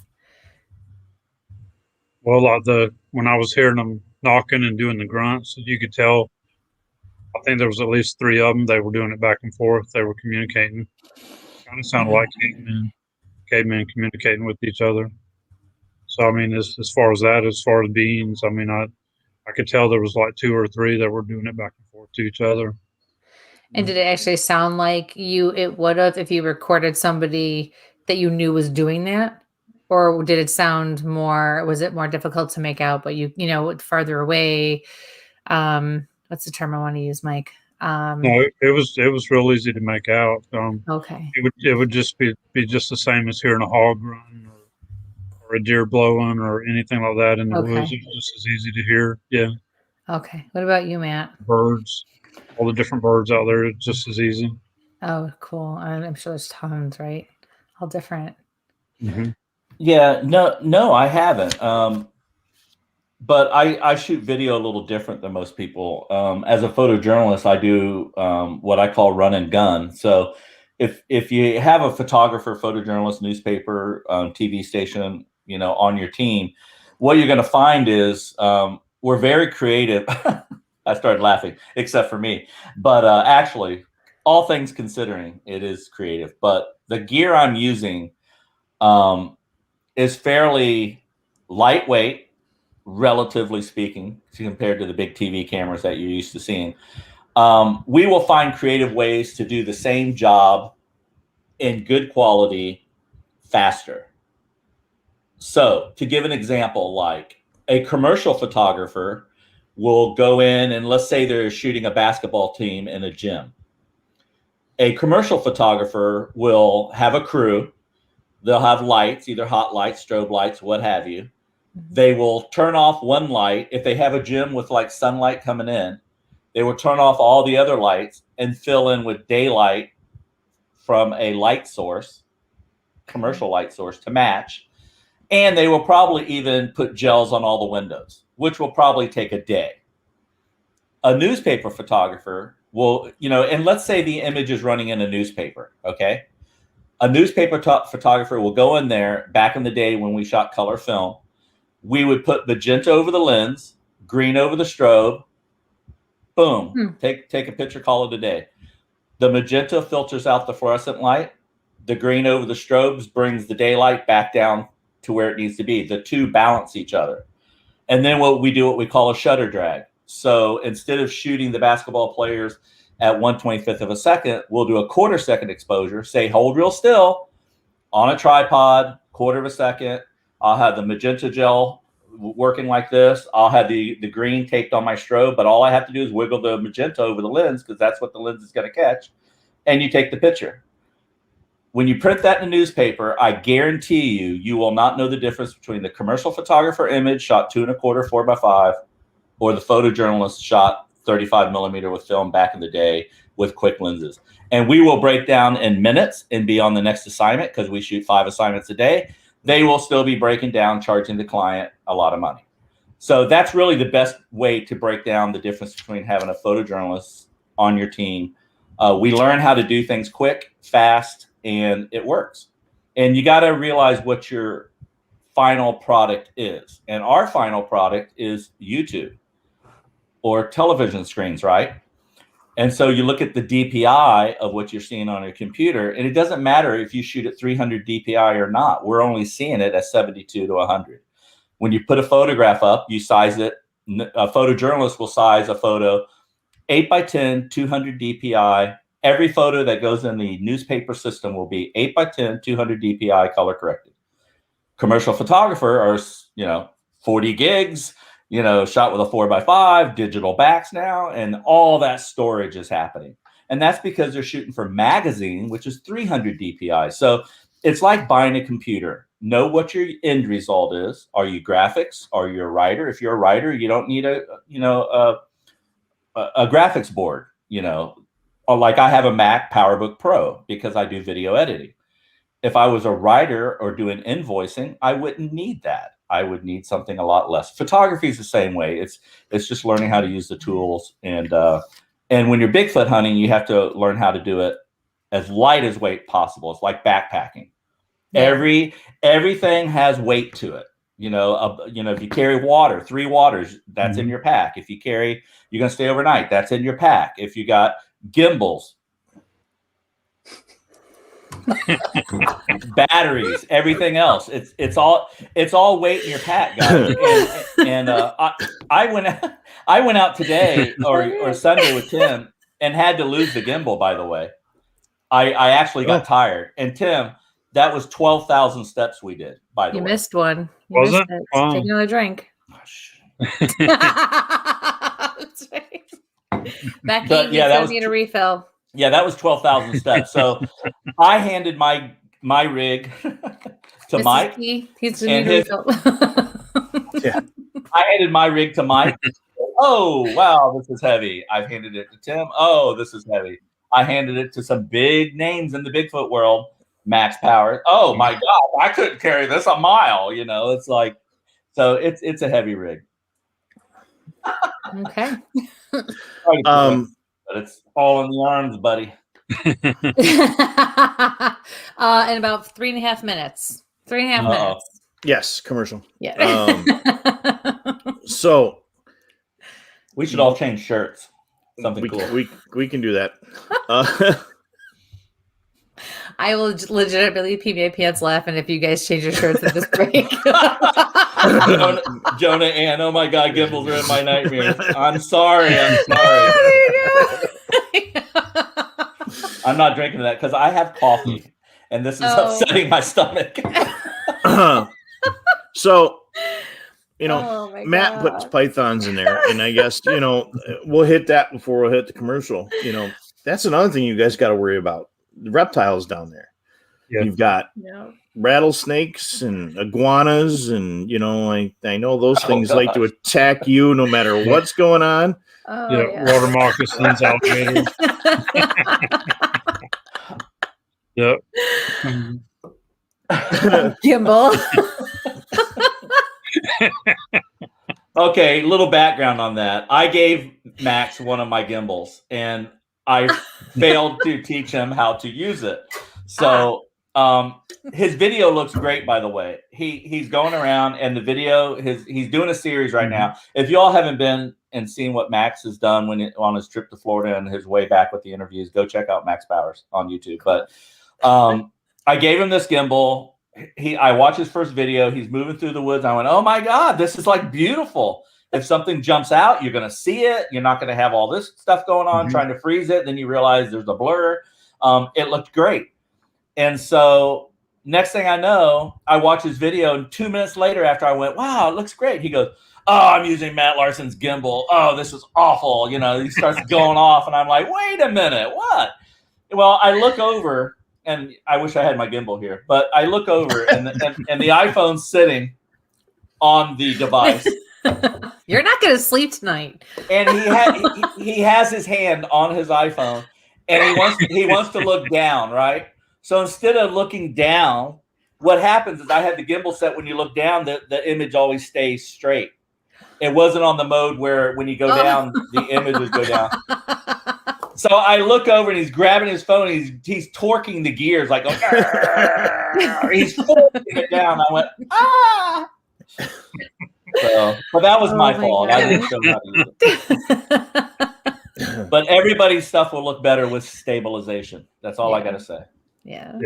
Well, when I was hearing them knocking and doing the grunts, you could tell. I think there was at least 3 of them. They were doing it back and forth. They were communicating. Kind of sounded like cavemen communicating with each other. So I mean, as far as beings, I mean, I could tell there was like 2 or 3 that were doing it back and forth to each other. And did it actually sound like it would have if you recorded somebody that you knew was doing that? Or did it sound was it more difficult to make out, but you know, farther away? What's the term I want to use, Mike? No, it was real easy to make out. Okay. It would just be just the same as hearing a hog run or a deer blowing or anything like that in the woods. It was just as easy to hear. Yeah. Okay. What about you, Matt? Birds. All the different birds out there, it's just as easy. Oh, cool. I'm sure there's tons, right? All different. Mm-hmm. Yeah, no, I haven't. But I shoot video a little different than most people. As a photojournalist, I do what I call run and gun. So if you have a photographer, photojournalist, newspaper, TV station, you know, on your team, what you're going to find is we're very creative. I started laughing, except for me. But actually, all things considering, it is creative. But the gear I'm using is fairly lightweight, relatively speaking, compared to the big TV cameras that you're used to seeing. We will find creative ways to do the same job in good quality faster. So to give an example, like a commercial photographer will go in and let's say they're shooting a basketball team in a gym. A commercial photographer will have a crew. They'll have lights, either hot lights, strobe lights, what have you. They will turn off one light. If they have a gym with like sunlight coming in, they will turn off all the other lights and fill in with daylight from a light source, commercial light source to match. And they will probably even put gels on all the windows, which will probably take a day. A newspaper photographer will, and let's say the image is running in a newspaper, okay? A newspaper photographer will go in there. Back in the day when we shot color film, we would put magenta over the lens, green over the strobe, boom, take a picture, call it a day. The magenta filters out the fluorescent light. The green over the strobes brings the daylight back down to where it needs to be. The two balance each other. And then what we call a shutter drag. So instead of shooting the basketball players at 1/25th of a second, we'll do a 1/4 second exposure, say hold real still on a tripod, 1/4 of a second. I'll have the magenta gel working like this. I'll have the green taped on my strobe, but all I have to do is wiggle the magenta over the lens because that's what the lens is going to catch. And you take the picture. When you print that in a newspaper, I guarantee you will not know the difference between the commercial photographer image shot 2 1/4, 4x5, or the photojournalist shot 35 millimeter with film back in the day with quick lenses. And we will break down in minutes and be on the next assignment because we shoot 5 assignments a day. They will still be breaking down, charging the client a lot of money. So that's really the best way to break down the difference between having a photojournalist on your team. We learn how to do things quick, fast, and it works. And you got to realize what your final product is. And our final product is YouTube or television screens, right? And so you look at the DPI of what you're seeing on your computer, and it doesn't matter if you shoot at 300 DPI or not. We're only seeing it at 72 to 100. When you put a photograph up, you size it. A photojournalist will size a photo 8x10, 200 DPI. Every photo that goes in the newspaper system will be 8x10, 200 DPI color corrected. Commercial photographer are, 40 gigs, shot with a 4x5, digital backs now, and all that storage is happening. And that's because they're shooting for magazine, which is 300 DPI. So it's like buying a computer. Know what your end result is. Are you graphics? Are you a writer? If you're a writer, you don't need a graphics board, Or like I have a Mac PowerBook Pro because I do video editing. If I was a writer or doing invoicing, I wouldn't need that. I would need something a lot less. Photography is the same way. It's just learning how to use the tools. And when you're Bigfoot hunting, you have to learn how to do it as light as weight possible. It's like backpacking. Yeah. Everything has weight to it. If you carry water, 3 waters, that's in your pack. If you're going to stay overnight, that's in your pack. If you got gimbals, batteries, everything else, it's all weight in your pack, guys. And I went out today or Sunday with Tim and had to lose the gimbal. By the way, I actually got tired. And Tim, that was 12,000 steps we did. By the way, you missed one. Was it? Wow. Take another drink. Becky, you need a refill. Yeah, that was 12,000 steps. So I handed my rig to Mike. He's need a refill. Yeah. I handed my rig to Mike. Oh, wow, this is heavy. I've handed it to Tim. Oh, this is heavy. I handed it to some big names in the Bigfoot world. Max Power. Oh my God, I couldn't carry this a mile. It's like, so it's a heavy rig. Okay. But it's all in the arms, buddy. In about 3.5 minutes. 3.5 minutes. Yes, commercial. Yeah. So we should all change shirts. Something cool. We can do that. I will legitimately pee my pants laughing if you guys change your shirts at this break. Jonah and oh my God, gimbals are in my nightmares. I'm sorry. I'm not drinking that because I have coffee and this is upsetting my stomach. So, Matt puts pythons in there, and I guess, we'll hit that before we'll hit the commercial. That's another thing you guys got to worry about. The reptiles down there. Yeah. You've got rattlesnakes and iguanas, and I know those things like to attack you no matter what's going on. Water moccasins, alligators. Yep. Gimbal. Okay, little background on that. I gave Max one of my gimbals, and I failed to teach him how to use it. So his video looks great, by the way. He's going around, and the video, he's doing a series right now. If you all haven't been and seen what Max has done on his trip to Florida and his way back with the interviews, go check out Max Powers on YouTube. But I gave him this gimbal. I watched his first video. He's moving through the woods. I went, oh my God, this is like beautiful. If something jumps out, you're going to see it. You're not going to have all this stuff going on, trying to freeze it. Then you realize there's a blur. It looked great. And so next thing I know, I watch his video, and 2 minutes later after I went, wow, it looks great. He goes, oh, I'm using Matt Larson's gimbal. Oh, this is awful. He starts going off, and I'm like, wait a minute, what? Well, I look over, and I wish I had my gimbal here, but I look over, and the iPhone's sitting on the device. You're not going to sleep tonight. And he has his hand on his iPhone, and he wants to look down, right? So instead of looking down, what happens is I had the gimbal set when you look down, the image always stays straight. It wasn't on the mode where when you go down, the images go down. So I look over, and he's grabbing his phone. And he's torquing the gears like, he's forcing it down. I went, ah. So, but that was my fault. I didn't show him how to use it. But everybody's stuff will look better with stabilization. That's all I got to say. Yeah.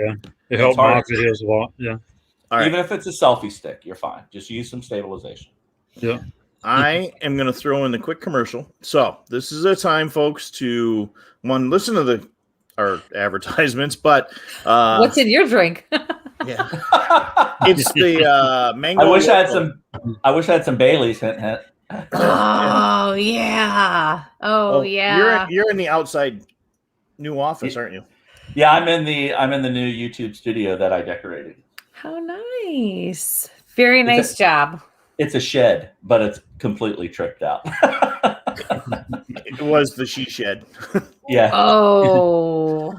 It helped my videos a lot. Yeah. All right. Even if it's a selfie stick, you're fine. Just use some stabilization. Yeah. I am going to throw in the quick commercial. So this is a time, folks, to listen to our advertisements. But what's in your drink? Yeah, it's the mango. I wish I had some Bailey's. Hint. Oh yeah. Oh yeah. You're in the outside new office, aren't you? Yeah, I'm in the new YouTube studio that I decorated. How nice! Very nice job. It's a shed, but it's completely tricked out. It was the she shed. Yeah. Oh,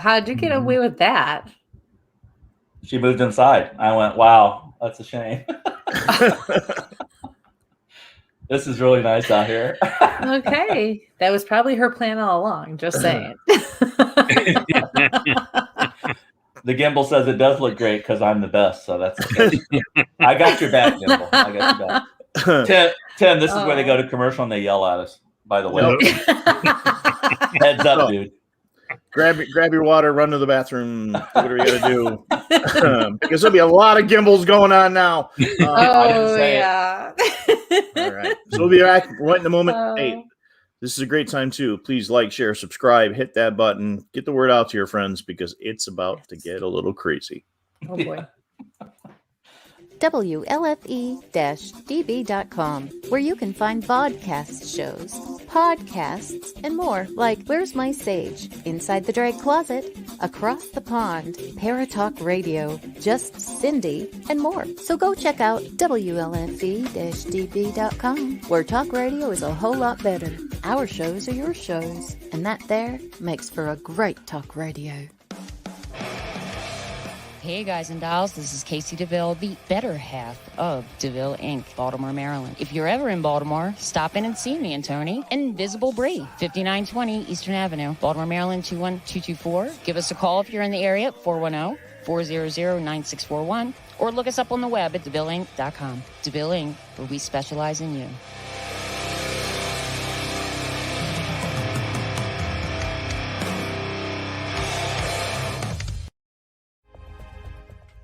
how'd you get away with that? She moved inside. I went, wow, that's a shame. This is really nice out here. Okay. That was probably her plan all along. Just saying. The gimbal says it does look great because I'm the best. So that's okay. I got your back, gimbal. I got your back. Tim, this is where they go to commercial and they yell at us, by the way. Heads up, dude. Grab your water, run to the bathroom. Whatever you got to do. Because there'll be a lot of gimbals going on now. Yeah. All right. So we'll be back right in a moment. Hey, this is a great time too. Please like, share, subscribe, hit that button, get the word out to your friends because it's about to get a little crazy. Oh boy. WLFE-DB.com, where you can find vodcast shows, podcasts, and more like Where's My Sage, Inside the Drag Closet, Across the Pond, Paratalk Radio, Just Cindy, and more. So go check out WLFE-DB.com, where talk radio is a whole lot better. Our shows are your shows, and that there makes for a great talk radio. Hey guys and dolls, this is Casey DeVille, the better half of DeVille Inc., Baltimore, Maryland. If you're ever in Baltimore, stop in and see me and Tony. Invisible Brie, 5920 Eastern Avenue, Baltimore, Maryland, 21224. Give us a call if you're in the area at 408-400-9641, or look us up on the web at DeVilleinc.com. DeVille Inc., where we specialize in you.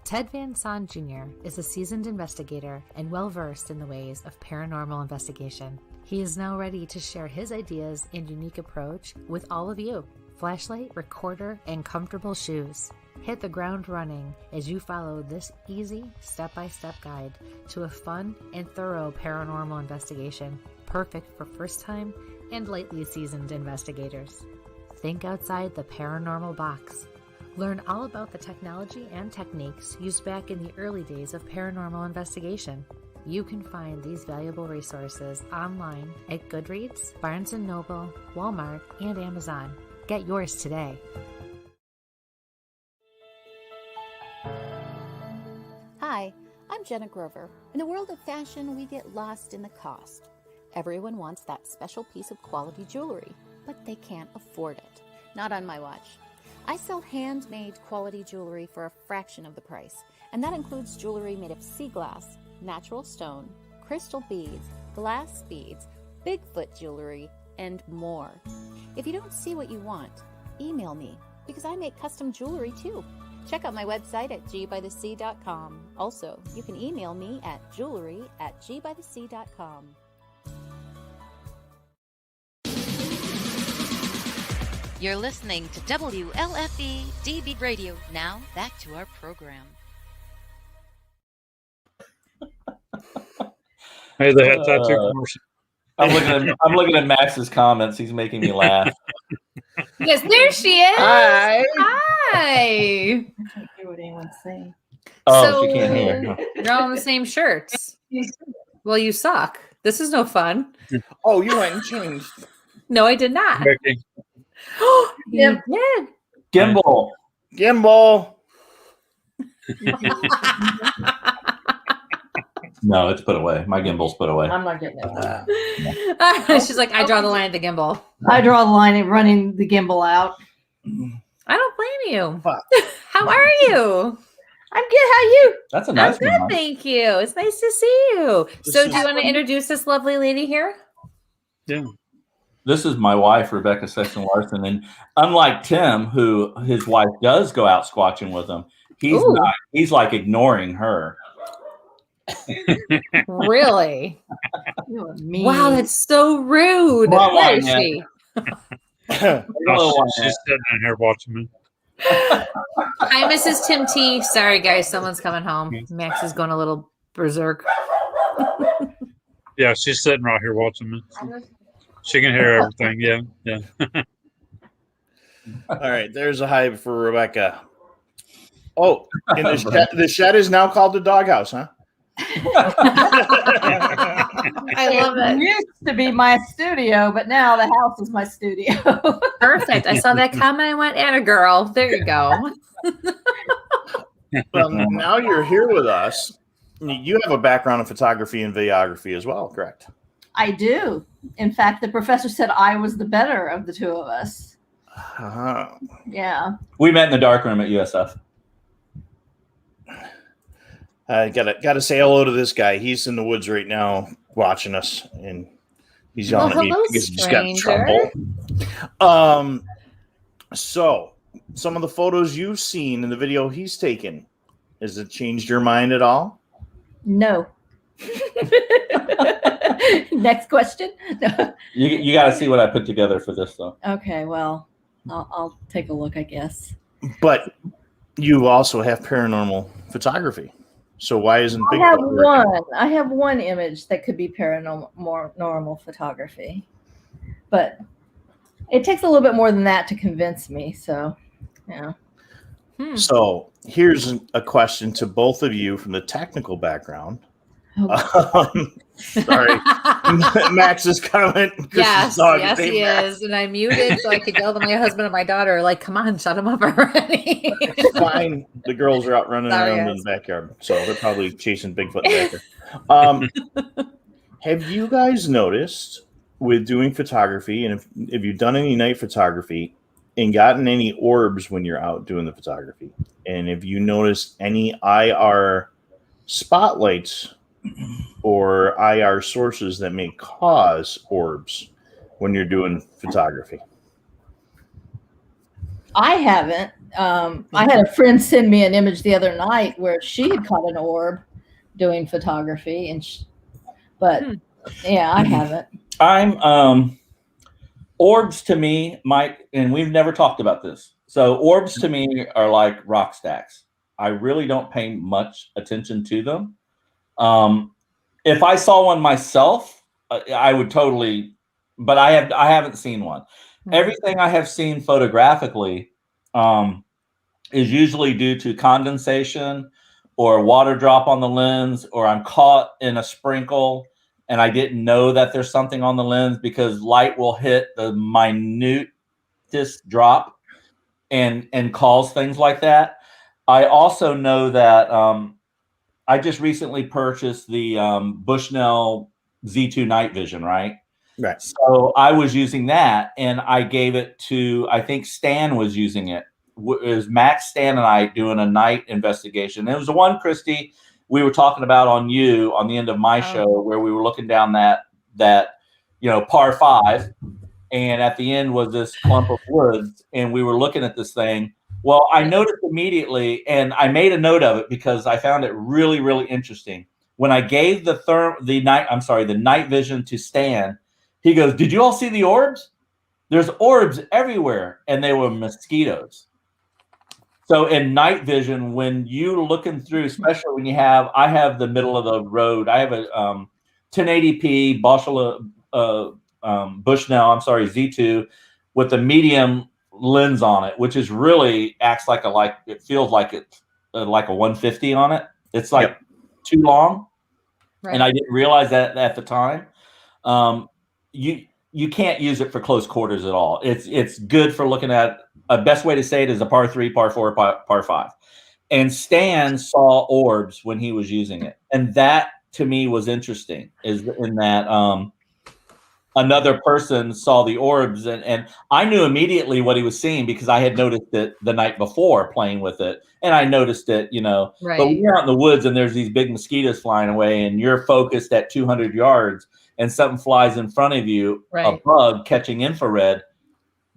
Ted Van Son Jr. is a seasoned investigator and well-versed in the ways of paranormal investigation. He is now ready to share his ideas and unique approach with all of you. Flashlight, recorder, and comfortable shoes. Hit the ground running as you follow this easy step-by-step guide to a fun and thorough paranormal investigation, perfect for first-time and lightly seasoned investigators. Think outside the paranormal box. Learn all about the technology and techniques used back in the early days of paranormal investigation. You can find these valuable resources online at Goodreads, Barnes & Noble, Walmart, and Amazon. Get yours today. Hi, I'm Jenna Grover. In the world of fashion, we get lost in the cost. Everyone wants that special piece of quality jewelry, but they can't afford it. Not on my watch. I sell handmade quality jewelry for a fraction of the price, and that includes jewelry made of sea glass, natural stone, crystal beads, glass beads, Bigfoot jewelry, and more. If you don't see what you want, email me, because I make custom jewelry too. Check out my website at gbythesea.com. Also, you can email me at jewelry@gbythesea.com. You're listening to WLFE DB Radio. Now, back to our program. Hey, they had tattoo commercial. I'm looking at Max's comments. He's making me laugh. Yes, there she is. Hi. Hi. I can't hear what anyone's saying. Oh, she can't hear. You're all in the same shirts. Well, you suck. This is no fun. Oh, you went and changed. No, I did not. Becky. You did. Gimbal. No, it's put away. My gimbal's put away. I'm not getting it. She's like, I draw the line at the gimbal. I draw the line at running the gimbal out. I don't blame you. How are you? I'm good. How are you? That's a I'm nice good, one. thank you. It's nice to see you. So, do you want to introduce this lovely lady here? Yeah. This is my wife, Rebecca Sexton Larson, and unlike Tim, who his wife does go out squatching with him, he's Ooh. not. He's like ignoring her. Really? You're mean. Wow, that's so rude. Well, Where is yeah. she? Oh, she's sitting in here watching me. Hi, Mrs. Tim T. Sorry, guys, someone's coming home. Max is going a little berserk. Yeah, she's sitting right here watching me. She can hear everything. Yeah. All right, there's a hi for Rebecca. Oh, and the shed is now called the doghouse, huh? I love it. Used to be my studio, but now the house is my studio. Perfect. I saw that comment. I went, "Atta girl." There you go. Well, now you're here with us. You have a background in photography and videography as well, correct? I do. In fact, the professor said I was the better of the two of us. Uh-huh. Yeah. We met in the darkroom at USF. I gotta say hello to this guy. He's in the woods right now watching us, and he's yelling at me hello, because he just got in stranger. trouble. So some of the photos you've seen in the video he's taken, has it changed your mind at all? No. Next question. No. You got to see what I put together for this, though. Okay, well, I'll take a look, I guess. But you also have paranormal photography. So why isn't I Bigfoot have working? one. I have one image that could be normal photography, but it takes a little bit more than that to convince me. So, yeah. So here's a question to both of you from the technical background. Sorry, Max's comment. Yes, he is, and I muted so I could yell to my husband and my daughter, like, "Come on, shut him up already!" Fine. The girls are out running around in the backyard, so they're probably chasing Bigfoot back there. Have you guys noticed with doing photography, and if you've done any night photography, and gotten any orbs when you're out doing the photography? And if you notice any IR spotlights or IR sources that may cause orbs when you're doing photography? I haven't. I had a friend send me an image the other night where she had caught an orb doing photography, and yeah, I haven't. I'm orbs to me, Mike, and we've never talked about this. So orbs to me are like rock stacks. I really don't pay much attention to them. If I saw one myself, I would totally, but I haven't seen one. Everything I have seen photographically is usually due to condensation or water drop on the lens, or I'm caught in a sprinkle and I didn't know that there's something on the lens, because light will hit the minutest drop and cause things like that. I also know that I just recently purchased the Bushnell Z2 night vision, right? Right. So I was using that, and I gave it to, I think Stan was using it. It was Max, Stan, and I doing a night investigation. It was the one, Kristie, we were talking about on the end of my show, where we were looking down that par 5, and at the end was this clump of woods, and we were looking at this thing. Well, I noticed immediately, and I made a note of it because I found it really, really interesting. When I gave the night vision to Stan, he goes, "Did you all see the orbs? There's orbs everywhere," and they were mosquitoes. So in night vision, when you're looking through, especially when I have the middle of the road, I have a 1080p Bushnell, Z2 with a medium lens on it, which is really acts like it feels like it's like a 150 on it. It's like too long, right. And I didn't realize that at the time. You can't use it for close quarters at all. It's good for looking at. A best way to say it is a par 3, par 4, par 5. And Stan saw orbs when he was using it, and that to me was interesting. Is in that another person saw the orbs, and I knew immediately what he was seeing because I had noticed it the night before playing with it, and I noticed it, Right. But when you're out in the woods and there's these big mosquitoes flying away, and you're focused at 200 yards, and something flies in front of you, right. A bug catching infrared,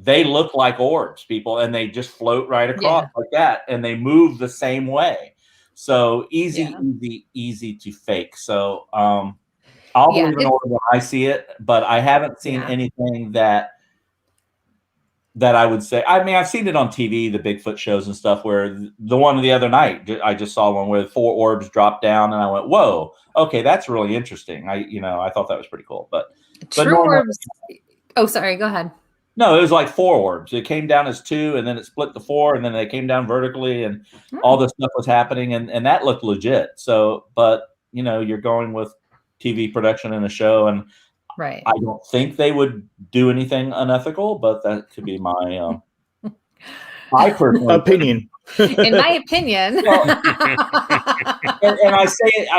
they look like orbs, people, and they just float right across like that, and they move the same way. So easy to fake. So I'll believe an orb when I see it, but I haven't seen anything that I would say. I mean, I've seen it on TV, the Bigfoot shows and stuff, where the one the other night, I just saw one where 4 orbs dropped down, and I went, "Whoa, okay, that's really interesting." I thought that was pretty cool. But orbs. Oh, sorry, go ahead. No, it was like 4 orbs. It came down as 2, and then it split to 4, and then they came down vertically, and all this stuff was happening, and that looked legit. So, but you're going with TV production and a show, and right. I don't think they would do anything unethical, but that could be my personal opinion. In my opinion, and I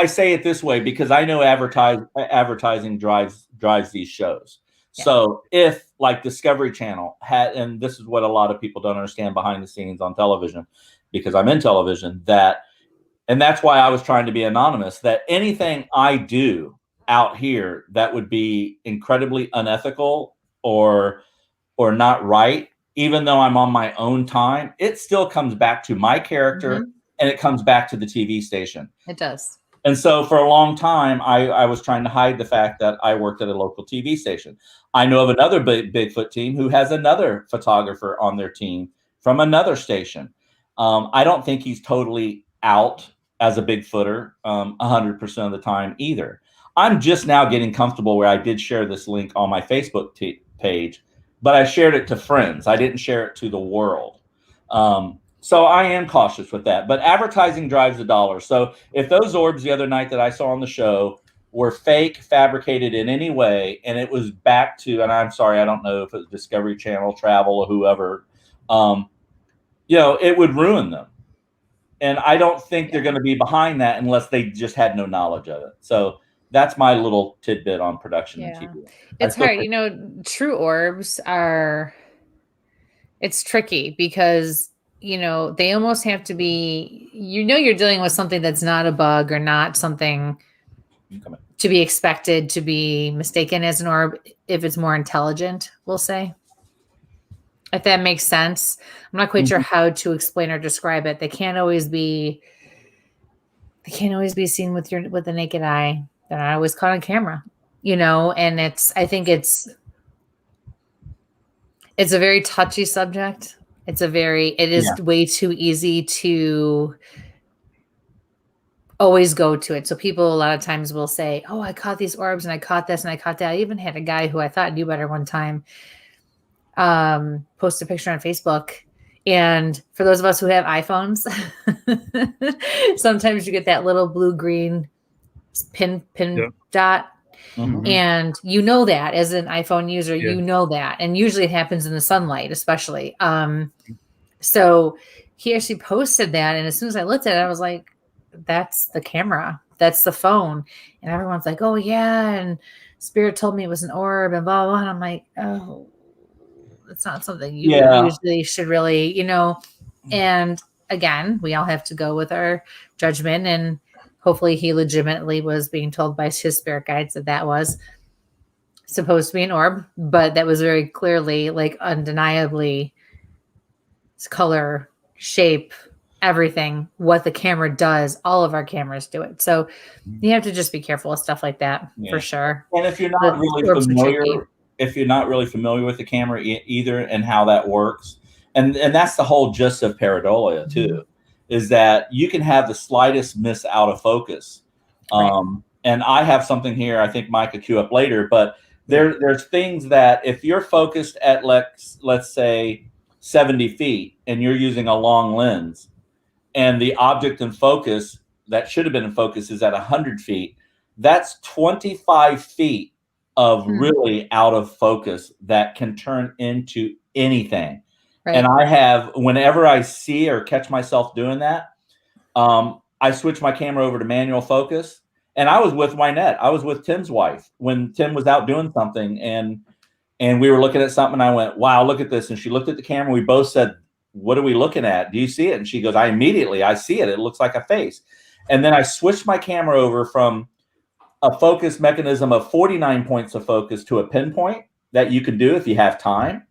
say it this way because I know advertising drives these shows. Yeah. So if like Discovery Channel had, and this is what a lot of people don't understand behind the scenes on television, because I'm in television, and that's why I was trying to be anonymous, that anything I do out here that would be incredibly unethical or not right, even though I'm on my own time, it still comes back to my character, and it comes back to the TV station. It does. And so for a long time, I was trying to hide the fact that I worked at a local TV station. I know of another Bigfoot team who has another photographer on their team from another station. I don't think he's totally out as a Bigfooter 100% of the time either. I'm just now getting comfortable where I did share this link on my Facebook page, but I shared it to friends. I didn't share it to the world. So I am cautious with that, but advertising drives the dollar. So if those orbs the other night that I saw on the show were fake, fabricated in any way, and it was back to, and I'm sorry, I don't know if it was Discovery Channel, Travel, or whoever, it would ruin them. And I don't think they're going to be behind that unless they just had no knowledge of it. So that's my little tidbit on production and TV. It's hard. True orbs are... it's tricky because, they almost have to be, you're dealing with something that's not a bug or not something to be expected to be mistaken as an orb if it's more intelligent, we'll say. If that makes sense. I'm not quite sure how to explain or describe it. They can't always be seen with the naked eye. They're not always caught on camera, and I think it's a very touchy subject. It is way too easy to always go to it. So people a lot of times will say, oh, I caught these orbs and I caught this and I caught that. I even had a guy who I thought knew better one time post a picture on Facebook. And for those of us who have iPhones, sometimes you get that little blue-green pin dot. Mm-hmm. And that as an iPhone user, that. And usually it happens in the sunlight, especially. So he actually posted that. And as soon as I looked at it, I was like, that's the camera. That's the phone. And everyone's like, oh, yeah. And Spirit told me it was an orb and blah, blah, blah. And I'm like, oh, it's not something you usually should really, And again, we all have to go with our judgment. And hopefully he legitimately was being told by his spirit guides that was supposed to be an orb, but that was very clearly, like, undeniably color, shape, everything, what the camera does. All of our cameras do it. So you have to just be careful with stuff like that for sure. And if you're not really familiar with the camera either and how that works, and that's the whole gist of pareidolia too, is that you can have the slightest miss out of focus. And I have something here I think Mike could cue up later, but there's things that if you're focused at let's say 70 feet and you're using a long lens and the object in focus that should have been in focus is at 100 feet, that's 25 feet of really out of focus that can turn into anything. Right. And whenever I see or catch myself doing that, I switch my camera over to manual focus. And I was with Wynette. I was with Tim's wife when Tim was out doing something, and we were looking at something. And I went, "Wow, look at this!" And she looked at the camera. We both said, "What are we looking at? Do you see it?" And she goes, I see it. It looks like a face." And then I switched my camera over from a focus mechanism of 49 points of focus to a pinpoint that you can do if you have time.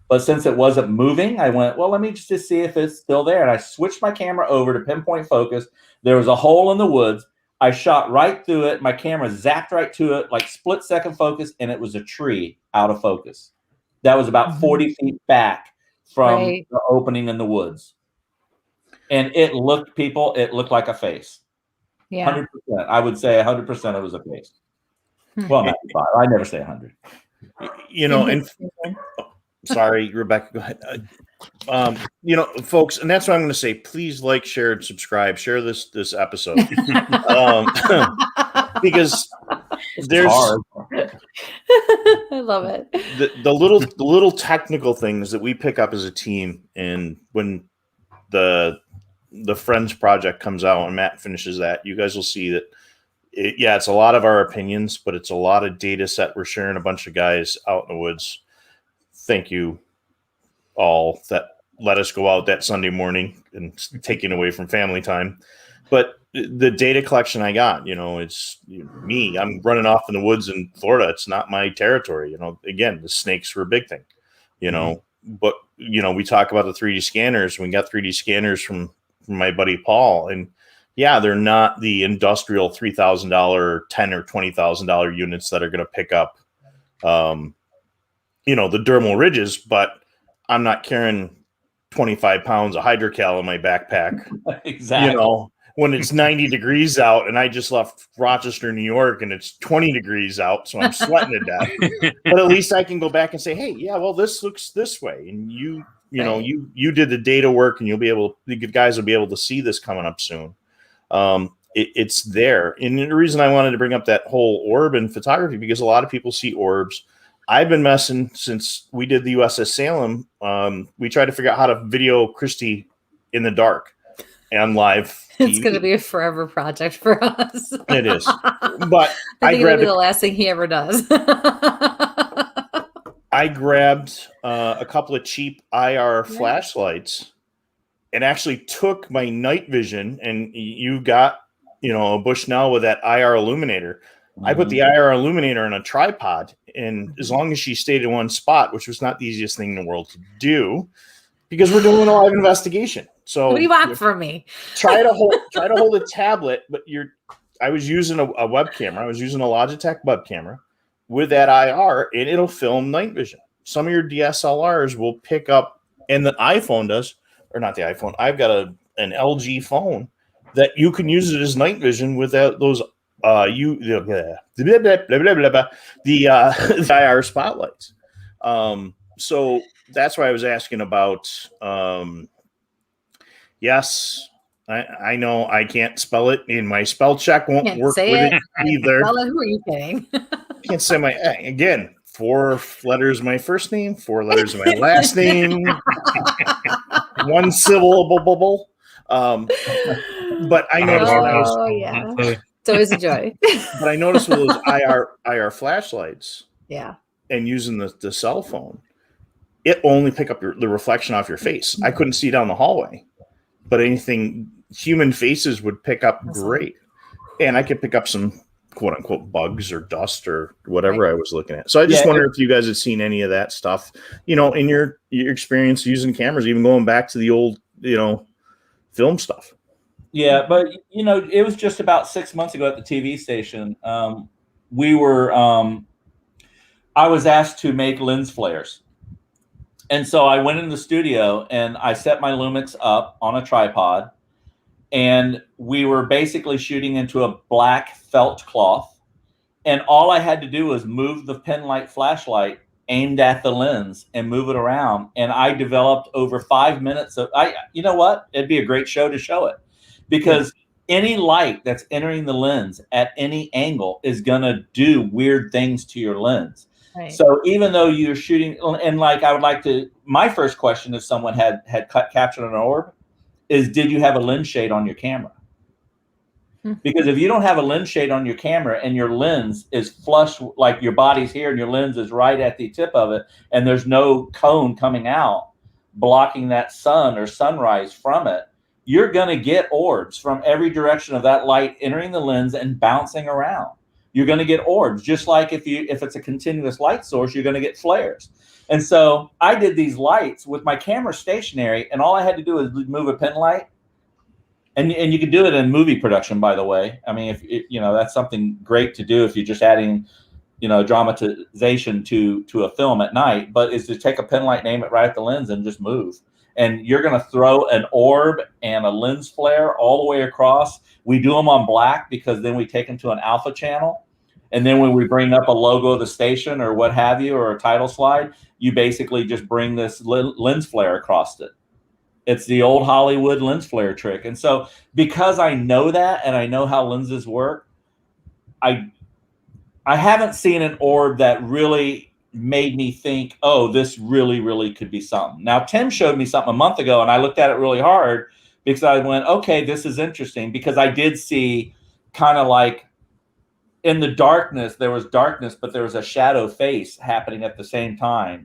But since it wasn't moving, I went, well, let me just see if it's still there. And I switched my camera over to pinpoint focus. There was a hole in the woods. I shot right through it. My camera zapped right to it, like split second focus, and it was a tree out of focus. That was about 40 feet back from the opening in the woods. And it looked like a face. Yeah. 100%. I would say 100% it was a face. Well, 95. I never say 100. And sorry, Rebecca, go ahead. Folks, and that's what I'm going to say. Please like, share, and subscribe. Share this episode. Because there's I love it. The little technical things that we pick up as a team, and when the Friends project comes out and Matt finishes that, you guys will see that it's a lot of our opinions, but it's a lot of data set we're sharing a bunch of guys out in the woods. Thank you all that let us go out that Sunday morning and taking away from family time. But the data collection I got, it's me. I'm running off in the woods in Florida. It's not my territory. Again, the snakes were a big thing, but we talk about the 3D scanners. We got 3D scanners from my buddy Paul, and they're not the industrial $3,000, $10,000 or $20,000 units that are going to pick up, the dermal ridges, but I'm not carrying 25 pounds of hydrocal in my backpack. Exactly. When it's 90 degrees out and I just left Rochester, New York, and it's 20 degrees out, so I'm sweating to death. But at least I can go back and say, hey, this looks this way. And you did the data work, and the guys will be able to see this coming up soon. It's there. And the reason I wanted to bring up that whole orb in photography, because a lot of people see orbs. I've been messing since we did the USS Salem. We tried to figure out how to video Kristie in the dark and live TV. It's going to be a forever project for us. It is. But I think it'll be the last thing he ever does. I I grabbed a couple of cheap IR flashlights and actually took my night vision, and you got, a Bushnell with that IR illuminator. Mm-hmm. I put the IR illuminator on a tripod, and as long as she stayed in one spot, which was not the easiest thing in the world to do, because we're doing a live investigation. So what do you want from me? Try to hold a tablet, but I was using a web camera. I was using a Logitech web camera with that IR, and it'll film night vision. Some of your DSLRs will pick up, and the iPhone does, or not the iPhone. I've got an LG phone that you can use it as night vision without those the IR spotlights. So that's why I was asking about. Yes, I know I can't spell it, and my spell check won't work with it either. Who are you kidding? Can't say my again. 4 letters of my first name, 4 letters of my last name, 1 syllable. But I noticed it's always a joy. But I noticed with those IR flashlights, and using the cell phone, it only pick up the reflection off your face. I couldn't see down the hallway, but anything human faces would pick up great, and I could pick up some quote unquote bugs or dust or whatever I was looking at. So I just wonder if you guys had seen any of that stuff, in your experience using cameras, even going back to the old, film stuff. Yeah, but it was just about 6 months ago at the TV station. I was asked to make lens flares. And so I went in the studio and I set my Lumix up on a tripod, and we were basically shooting into a black felt cloth. And all I had to do was move the pen light flashlight aimed at the lens and move it around. And I developed over 5 minutes of, you know what? It'd be a great show to show it, because any light that's entering the lens at any angle is going to do weird things to your lens. Right. So even though you're shooting, and I would like to, my first question, if someone had captured an orb, is did you have a lens shade on your camera? Because if you don't have a lens shade on your camera and your lens is flush, like your body's here and your lens is right at the tip of it, and there's no cone coming out blocking that sun or sunrise from it, you're going to get orbs from every direction of that light entering the lens and bouncing around. You're going to get orbs, just like if it's a continuous light source, you're going to get flares. And so I did these lights with my camera stationary, and all I had to do was move a pen light. And you can do it in movie production, by the way. I mean, that's something great to do if you're just adding, dramatization to a film at night. But is to take a pen light and aim it right at the lens and just move. And you're going to throw an orb and a lens flare all the way across. We do them on black because then we take them to an alpha channel. And then when we bring up a logo of the station or what have you, or a title slide, you basically just bring this lens flare across it. It's the old Hollywood lens flare trick. And so because I know that and I know how lenses work, I haven't seen an orb that really made me think, oh, this really, really could be something. Now, Tim showed me something a month ago, and I looked at it really hard because I went, okay, this is interesting, because I did see kind of like in the darkness, there was darkness, but there was a shadow face happening at the same time,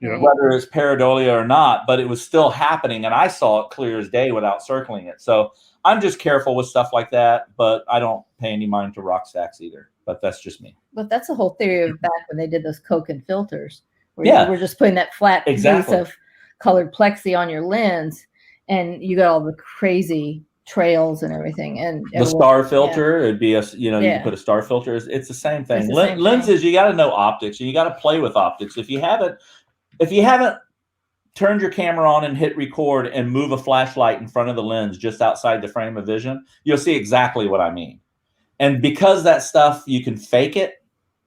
whether it's pareidolia or not, but it was still happening, and I saw it clear as day without circling it. So I'm just careful with stuff like that, but I don't pay any mind to rock stacks either. But that's just me. But that's the whole theory of back when they did those Coke and filters, where you were just putting that flat piece of colored plexi on your lens, and you got all the crazy trails and everything. And the star filter, it'd be you can put a star filter. It's the same thing. Lenses, you got to know optics, and you got to play with optics. If you haven't turned your camera on and hit record and move a flashlight in front of the lens just outside the frame of vision, you'll see exactly what I mean. And because that stuff, you can fake it,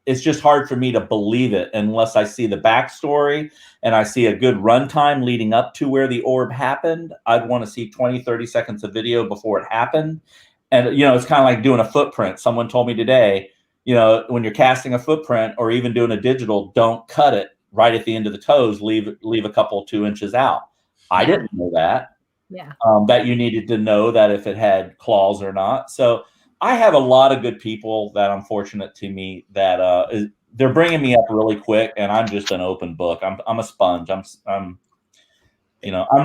it's just hard for me to believe it unless I see the backstory and I see a good runtime leading up to where the orb happened. I'd want to see 20, 30 seconds of video before it happened. And, it's kind of like doing a footprint. Someone told me today, when you're casting a footprint or even doing a digital, don't cut it right at the end of the toes, leave a couple 2 inches out. I didn't know that. Yeah. That you needed to know that if it had claws or not. So I have a lot of good people that I'm fortunate to meet that they're bringing me up really quick, and I'm just an open book. I'm a sponge. I'm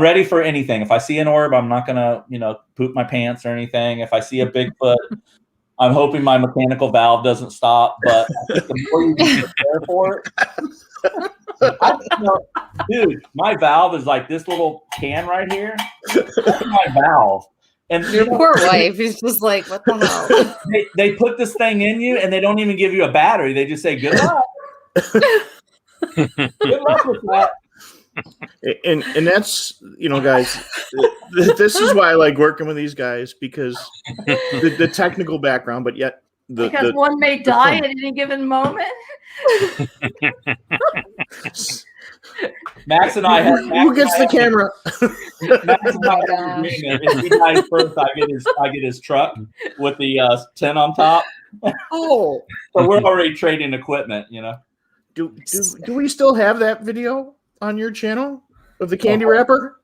ready for anything. If I see an orb, I'm not gonna, poop my pants or anything. If I see a Bigfoot, I'm hoping my mechanical valve doesn't stop. But I think the more you prepare for it, dude, my valve is like this little can right here. That's my valve. And your poor wife is just like, what the hell? They put this thing in you, and they don't even give you a battery. They just say, good luck. Good luck with that. And that's, guys, this is why I like working with these guys, because the technical background, but yet because one may die at any given moment. Max and I have. Who gets the camera? Max and I have agreement. If he dies first, I get his truck with the tent on top. Oh, so we're already trading equipment. Do we still have that video on your channel of the candy wrapper?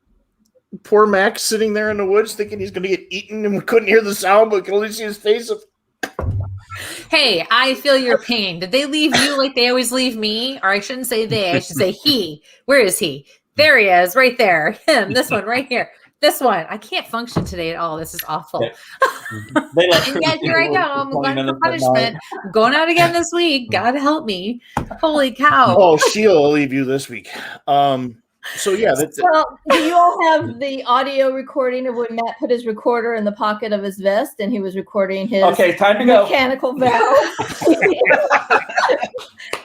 Poor Max sitting there in the woods thinking he's going to get eaten, and we couldn't hear the sound, but could only see his face. Hey, I feel your pain. Did they leave you like they always leave me? Or I shouldn't say they. I should say he. Where is he? There he is, right there. Him. This one, right here. This one. I can't function today at all. This is awful. And yet here I go. I'm going for punishment. I'm going out again this week. God help me. Holy cow. Oh, she'll leave you this week. So yeah. Well, do you all have the audio recording of when Matt put his recorder in the pocket of his vest and he was recording his time to mechanical valve?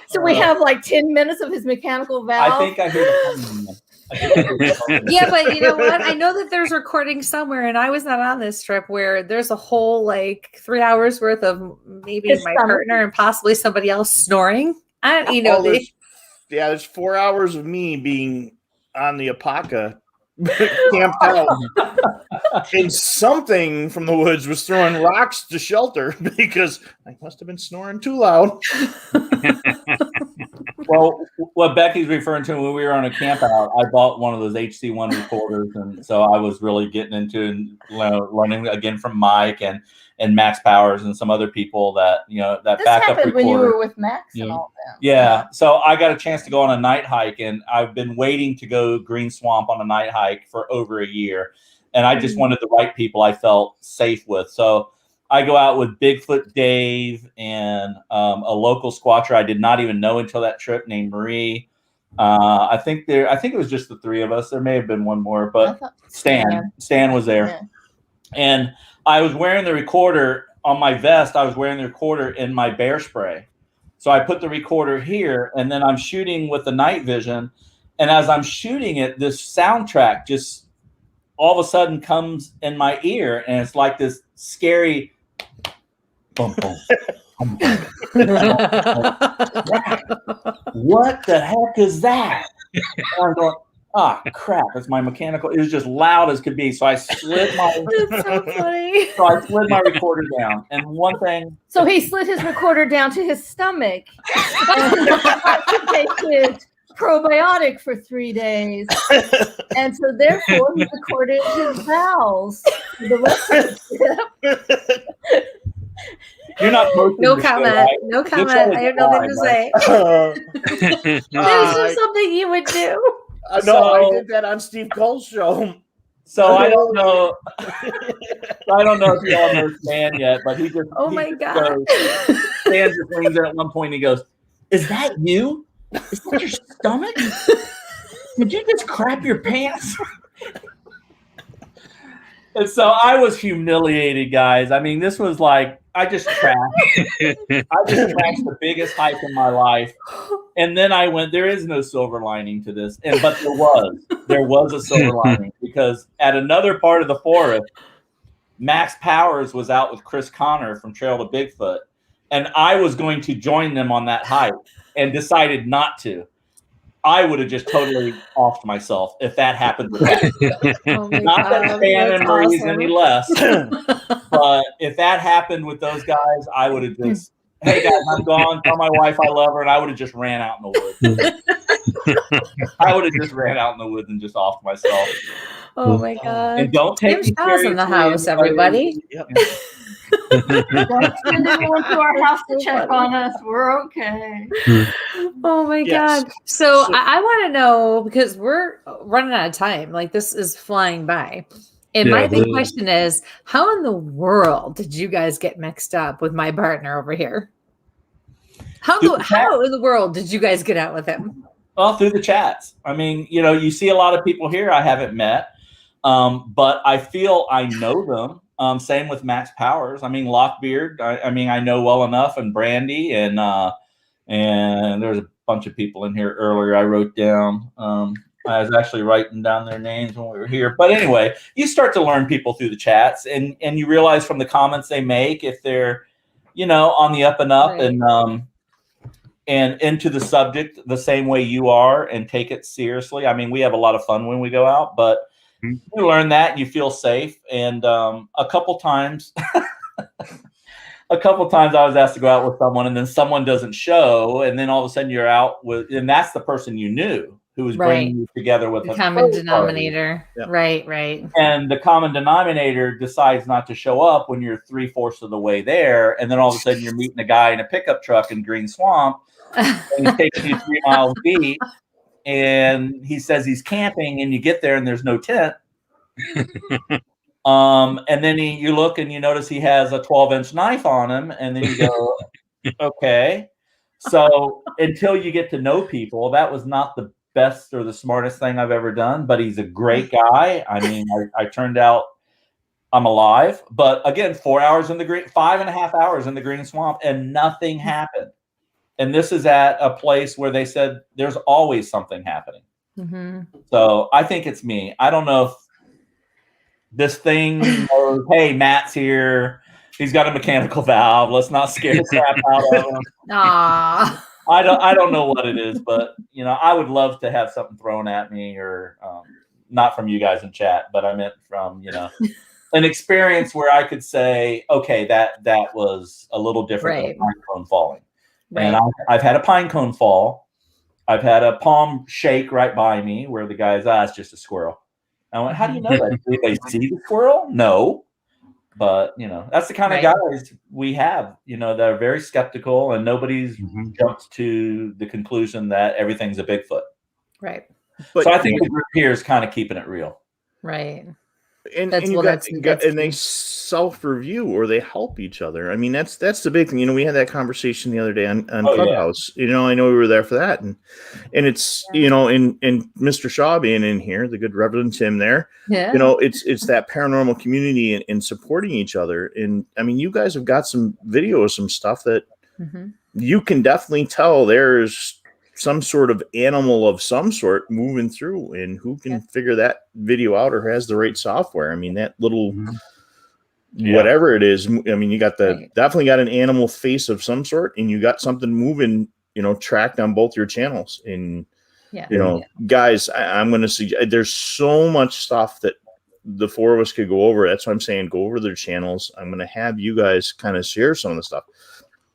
So we have like 10 minutes of his mechanical valve. I think I hear the yeah, but you know what? I know that there's recording somewhere, and I was not on this trip where there's a whole 3 hours worth of maybe my partner and possibly somebody else snoring. There's 4 hours of me being on the Apaca camped out, and something from the woods was throwing rocks to shelter because I must have been snoring too loud. Well, what Becky's referring to, when we were on a camp out, I bought one of those HC1 recorders, and so I was really getting into learning again from Mike and Max Powers and some other people that that this backup happened recorder. when you were with Max and all that. Yeah, so I got a chance to go on a night hike, and I've been waiting to go Green Swamp on a night hike for over a year, and I just wanted the right people I felt safe with. So I go out with Bigfoot Dave and a local squatcher I did not even know until that trip named Marie. I think it was just the three of us. There may have been one more, but Stan was there. Yeah. And I was wearing the recorder on my vest. I was wearing the recorder in my bear spray. So I put the recorder here, and then I'm shooting with the night vision. And as I'm shooting it, this soundtrack just all of a sudden comes in my ear, and it's like this scary boom, boom. What the heck is that? And I'm going, oh crap, it's my mechanical. It was just loud as could be. So I slid my That's so funny. So I slid my recorder down. And one thing, so he slid his recorder down to his stomach and to take his probiotic for 3 days. And so therefore he recorded his vowels for the rest of the trip. You're not posting no comment. Show, right? No comment. I have nothing to say. This is something you would do. No, I did that on Steve Cole's show. So I don't know. I don't know if you all know Stan yet, but he just. Oh my God. Stan just leans there at one point and he goes, "Is that you? Is that your stomach? Did you just crap your pants?" And so I was humiliated, guys. I mean, this was like, I just trashed the biggest hike in my life. And then I went, there is no silver lining to this. But there was a silver lining, because at another part of the forest, Max Powers was out with Chris Connor from Trail to Bigfoot. And I was going to join them on that hike and decided not to. I would have just totally offed myself if that happened with that. Not that Stan and Marie's any less, but if that happened with those guys, I would have just, hey guys, I'm gone. Tell my wife I love her, and I would have just ran out in the woods. I would have just ran out in the woods and just offed myself. Oh my God. And don't take Tim Shaw's in the house, everybody. Yep. Don't send anyone to our house to check on us. We're okay. Oh my Yes. God. So I want to know, because we're running out of time. Like, this is flying by. And my big question is, how in the world did you guys get mixed up with my partner over here? How in the world did you guys get out with him? Well, through the chats. I mean, you see a lot of people here I haven't met, but I feel I know them. Same with Max Powers. I mean, Lockbeard. I know well enough, and Brandy, and there's a bunch of people in here earlier. I wrote down. I was actually writing down their names when we were here. But anyway, you start to learn people through the chats, and you realize from the comments they make if they're, on the up and up, right, and into the subject the same way you are, and take it seriously. I mean, we have a lot of fun when we go out, but you learn that and you feel safe. And a couple times I was asked to go out with someone, and then someone doesn't show, and then all of a sudden you're out with, and that's the person you knew who was bringing you together with the common denominator. Yep. Right. And the common denominator decides not to show up when you're 3/4 of the way there, and then all of a sudden you're meeting a guy in a pickup truck in Green Swamp, and he's taking you 3 miles deep, and he says he's camping, and you get there and there's no tent. And then you look and you notice he has a 12-inch knife on him, and then you go, okay. So until you get to know people, that was not the best or the smartest thing I've ever done, but he's a great guy. I mean, I turned out I'm alive, but again, 4 hours in the green, 5.5 hours in the Green Swamp, and nothing happened. And this is at a place where they said there's always something happening. Mm-hmm. So I think it's me. I don't know if this thing knows, hey, Matt's here. He's got a mechanical valve. Let's not scare the crap out of him. Aww. I don't know what it is, but I would love to have something thrown at me, or not from you guys in chat, but I meant from an experience where I could say, okay, that was a little different than a pine cone falling. Right. And I've had a pine cone fall. I've had a palm shake right by me where the guy's, it's just a squirrel. I went, how do you know that? Did they see the squirrel? No. But, that's the kind of guys we have, that are very skeptical, and nobody's jumped to the conclusion that everything's a Bigfoot. Right. But so I think the group here is kind of keeping it real. Right. And they self-review, or they help each other. I mean, that's the big thing. We had that conversation the other day on Clubhouse. Yeah. I know we were there for that, and it's and Mr. Shaw being in here, the good Reverend Tim there. Yeah. It's that paranormal community and supporting each other. And I mean, you guys have got some video of some stuff that you can definitely tell there's some sort of animal of some sort moving through, and who can figure that video out or has the right software. I mean, that little whatever it is. I mean, you got definitely got an animal face of some sort, and you got something moving, tracked on both your channels. And guys, I'm going to suggest, there's so much stuff that the four of us could go over. That's why I'm saying go over their channels. I'm going to have you guys kind of share some of the stuff.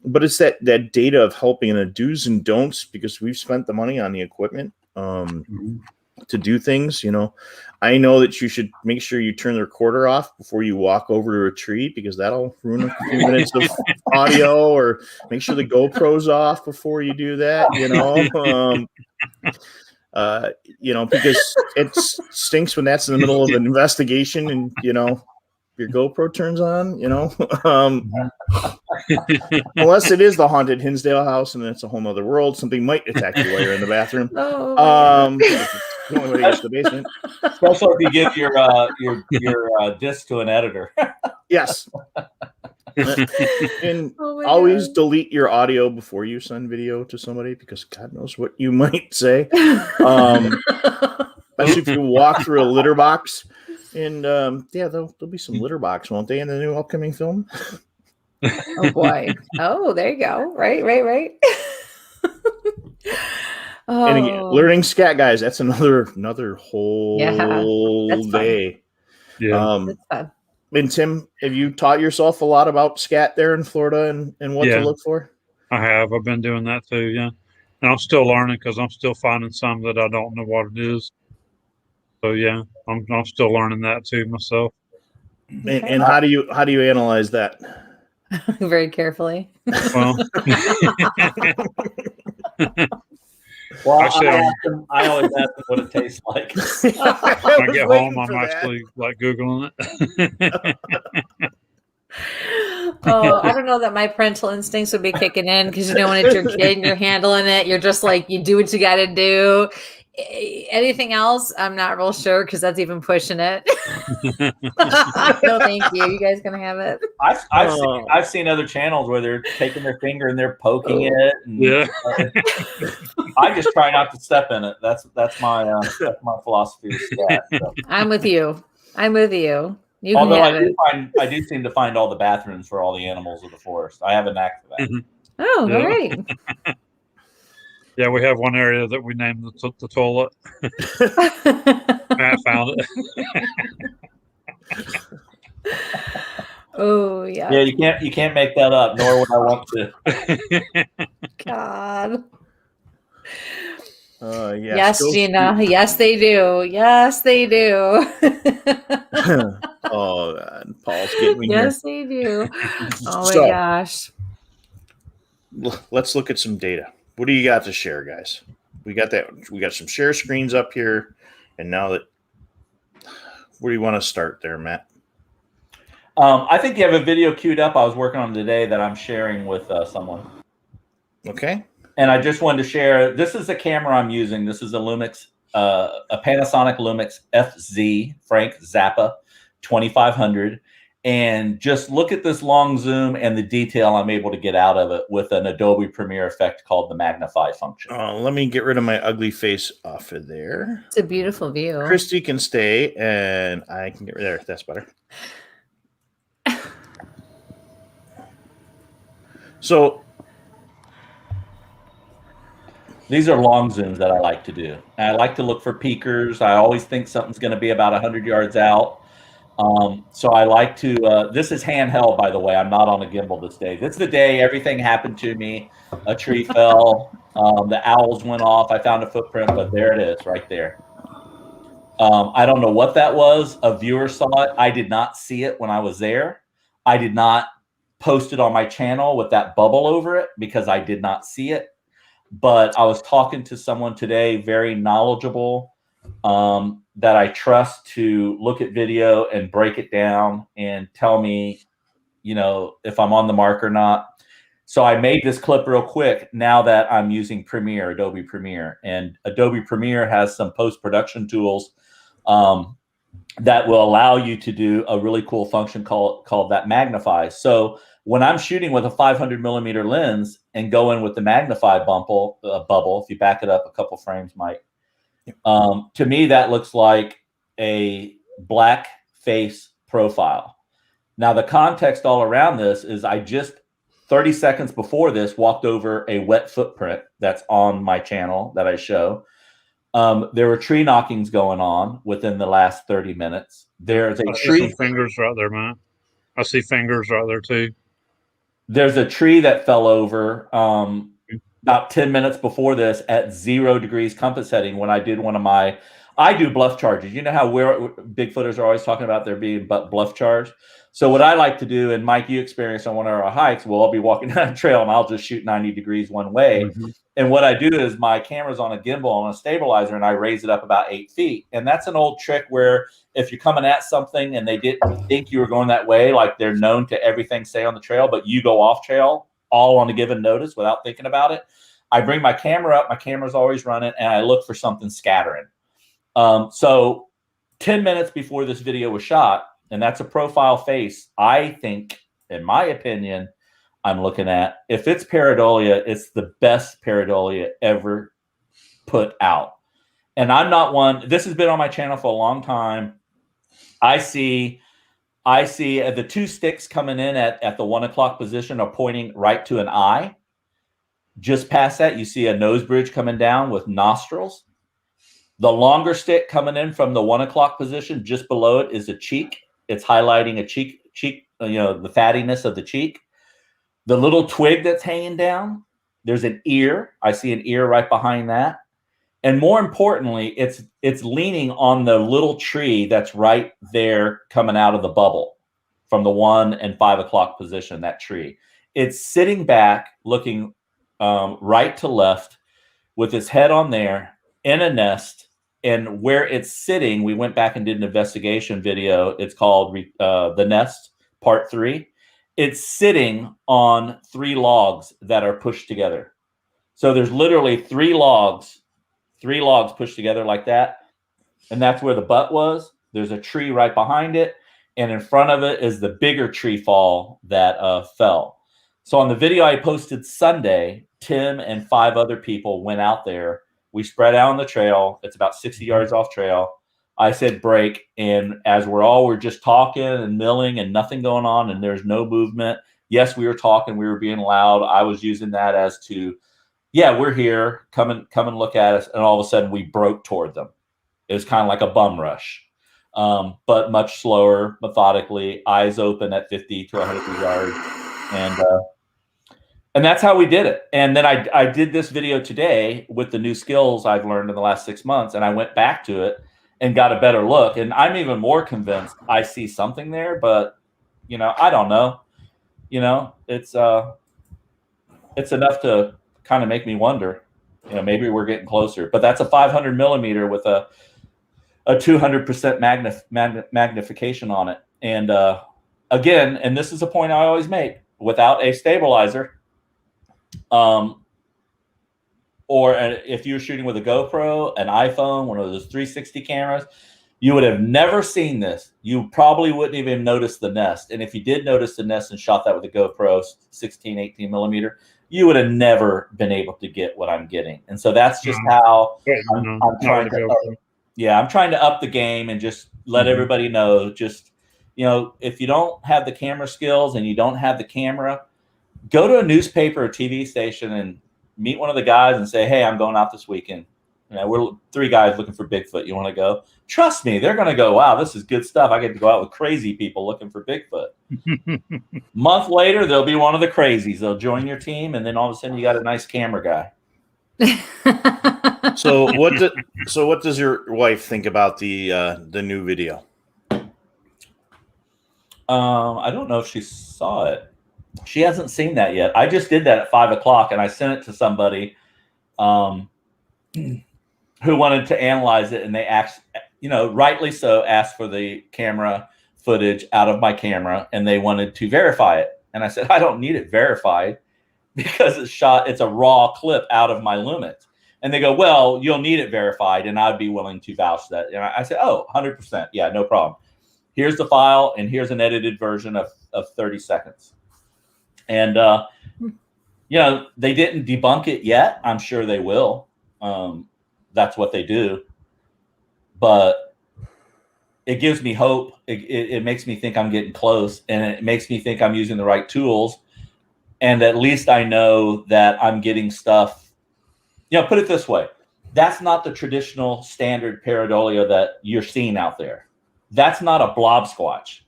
But it's that data of helping, and the do's and don'ts, because we've spent the money on the equipment to do things. I know that you should make sure you turn the recorder off before you walk over to a tree, because that'll ruin a few minutes of audio. Or make sure the GoPro's off before you do that. Because it stinks when that's in the middle of an investigation, and your GoPro turns on, unless it is the haunted Hinsdale house, and it's a whole nother world. Something might attack you while you're in the bathroom. The only way to get to the basement. Especially if you give your disc to an editor. Yes. And always delete your audio before you send video to somebody, because God knows what you might say. Especially if you walk through a litter box. And there'll be some litter box, won't they, in the new upcoming film? Oh boy! Oh, there you go. Right. And again, learning scat, guys. That's another whole day. Yeah. That's fun. And Tim, have you taught yourself a lot about scat there in Florida and what to look for? I have. I've been doing that too. Yeah, and I'm still learning, because I'm still finding some that I don't know what it is. So yeah, I'm still learning that too myself. And how do you analyze that? Very carefully. Well, well, actually, I always ask them what it tastes like. When I get home, I'm actually like Googling it. Oh, I don't know that my parental instincts would be kicking in, because when it's your kid and you're handling it, you're just like, you do what you got to do. Anything else, I'm not real sure, because that's even pushing it. No, thank you. You guys gonna have it? I've seen other channels where they're taking their finger and they're poking it. And, yeah. I just try not to step in it. That's my philosophy of stat. So. I'm with you. You Although can I do seem to find all the bathrooms for all the animals of the forest. I have a knack for that. Oh, Yeah. all right. Yeah, we have one area that we named the toilet. Matt found it. Oh yeah. Yeah, you can't make that up, nor would I want to. God. Yes, Gina. Yes, they do. Yes, they do. Oh, God. Paul's getting me yes, they do. Oh my gosh. Let's look at some data. What do you got to share, guys? We got some share screens up here, and now that, where do you want to start there, Matt? I think you have a video queued up I was working on today that I'm sharing with someone. Okay. And I just wanted to share, this is the camera I'm using. This is a Lumix, a Panasonic Lumix FZ Frank Zappa 2500. And just look at this long zoom and the detail I'm able to get out of it with an Adobe Premiere effect called the magnify function. Let me get rid of my ugly face off of there. It's a beautiful view. Kristie can stay, and I can get rid of there. That's better. So these are long zooms that I like to do. I like to look for peekers. I always think something's going to be about 100 yards out. So I like to, this is handheld, by the way. I'm not on a gimbal this day. This is the day everything happened to me. A tree fell. The owls went off. I found a footprint, but there it is right there. I don't know what that was. A viewer saw it. I did not see it when I was there. I did not post it on my channel with that bubble over it because I did not see it. But I was talking to someone today, very knowledgeable, that I trust, to look at video and break it down and tell me, if I'm on the mark or not. So I made this clip real quick now that I'm using Premiere, Adobe Premiere. And Adobe Premiere has some post-production tools that will allow you to do a really cool function called that magnify. So when I'm shooting with a 500 millimeter lens and go in with the magnify bubble, if you back it up a couple frames, Mike, to me, that looks like a black face profile. Now, the context all around this is I just 30 seconds before this walked over a wet footprint that's on my channel that I show. There were tree knockings going on within the last 30 minutes. There's a tree. Some fingers right there, man. I see fingers right there too. There's a tree that fell over about 10 minutes before this at 0 degrees compass heading when I did I do bluff charges. You know how Bigfooters are always talking about there being bluff charge. So what I like to do, and Mike, you experienced on one of our hikes, I'll be walking down a trail and I'll just shoot 90 degrees one way. Mm-hmm. And what I do is my camera's on a gimbal on a stabilizer and I raise it up about 8 feet. And that's an old trick where if you're coming at something and they didn't think you were going that way, like they're known to everything stay on the trail, but you go off trail all on a given notice without thinking about it. I bring my camera up, my camera's always running, and I look for something scattering. So 10 minutes before this video was shot, and that's a profile face, I think, in my opinion, I'm looking at, if it's pareidolia, it's the best pareidolia ever put out. And I'm not one, this has been on my channel for a long time. I see the two sticks coming in at the 1 o'clock position are pointing right to an eye. Just past that, you see a nose bridge coming down with nostrils. The longer stick coming in from the 1 o'clock position, just below it is a cheek. It's highlighting a cheek, the fattiness of the cheek. The little twig that's hanging down, there's an ear. I see an ear right behind that. And more importantly, it's leaning on the little tree that's right there coming out of the bubble from the 1 and 5 o'clock position, that tree. It's sitting back, looking right to left with its head on there in a nest. And where it's sitting, we went back and did an investigation video. It's called The Nest, Part 3. It's sitting on 3 logs that are pushed together. So there's literally 3 logs pushed together like that. And that's where the butt was. There's a tree right behind it. And in front of it is the bigger tree fall that fell. So on the video I posted Sunday, Tim and 5 other people went out there. We spread out on the trail. It's about 60 yards off trail. I said break. And as we're just talking and milling and nothing going on and there's no movement. Yes, we were talking. We were being loud. I was using that as to, yeah, we're here. Come and look at us. And all of a sudden we broke toward them. It was kind of like a bum rush, but much slower, methodically, eyes open at 50 to 100 yards. And that's how we did it. And then I did this video today with the new skills I've learned in the last 6 months. And I went back to it and got a better look. And I'm even more convinced I see something there, but I don't know. It's enough to kind of make me wonder, maybe we're getting closer, but that's a 500 millimeter with a 200% magnification on it. And again, and this is a point I always make, without a stabilizer, or if you're shooting with a GoPro, an iPhone, one of those 360 cameras, you would have never seen this. You probably wouldn't even notice the nest. And if you did notice the nest and shot that with a GoPro 16, 18 millimeter, you would have never been able to get what I'm getting. And so that's just how I'm trying to I'm trying to up the game and just let everybody know, just, if you don't have the camera skills and you don't have the camera, go to a newspaper or TV station and meet one of the guys and say, hey, I'm going out this weekend. We're 3 guys looking for Bigfoot. You want to go? Trust me, they're going to go, wow, this is good stuff. I get to go out with crazy people looking for Bigfoot. Month later, they'll be one of the crazies. They'll join your team, and then all of a sudden you got a nice camera guy. So what does your wife think about the new video? I don't know if she saw it. She hasn't seen that yet. I just did that at 5 o'clock, and I sent it to somebody who wanted to analyze it, and they asked, rightly so, asked for the camera footage out of my camera, and they wanted to verify it. And I said, I don't need it verified because it's a raw clip out of my Lumix. And they go, well, you'll need it verified, and I'd be willing to vouch that. And I said, oh, 100%. Yeah, no problem. Here's the file, and here's an edited version of 30 seconds. And, they didn't debunk it yet. I'm sure they will. That's what they do. But it gives me hope. It makes me think I'm getting close, and it makes me think I'm using the right tools. And at least I know that I'm getting stuff. Put it this way. That's not the traditional standard pareidolia that you're seeing out there. That's not a blob squatch.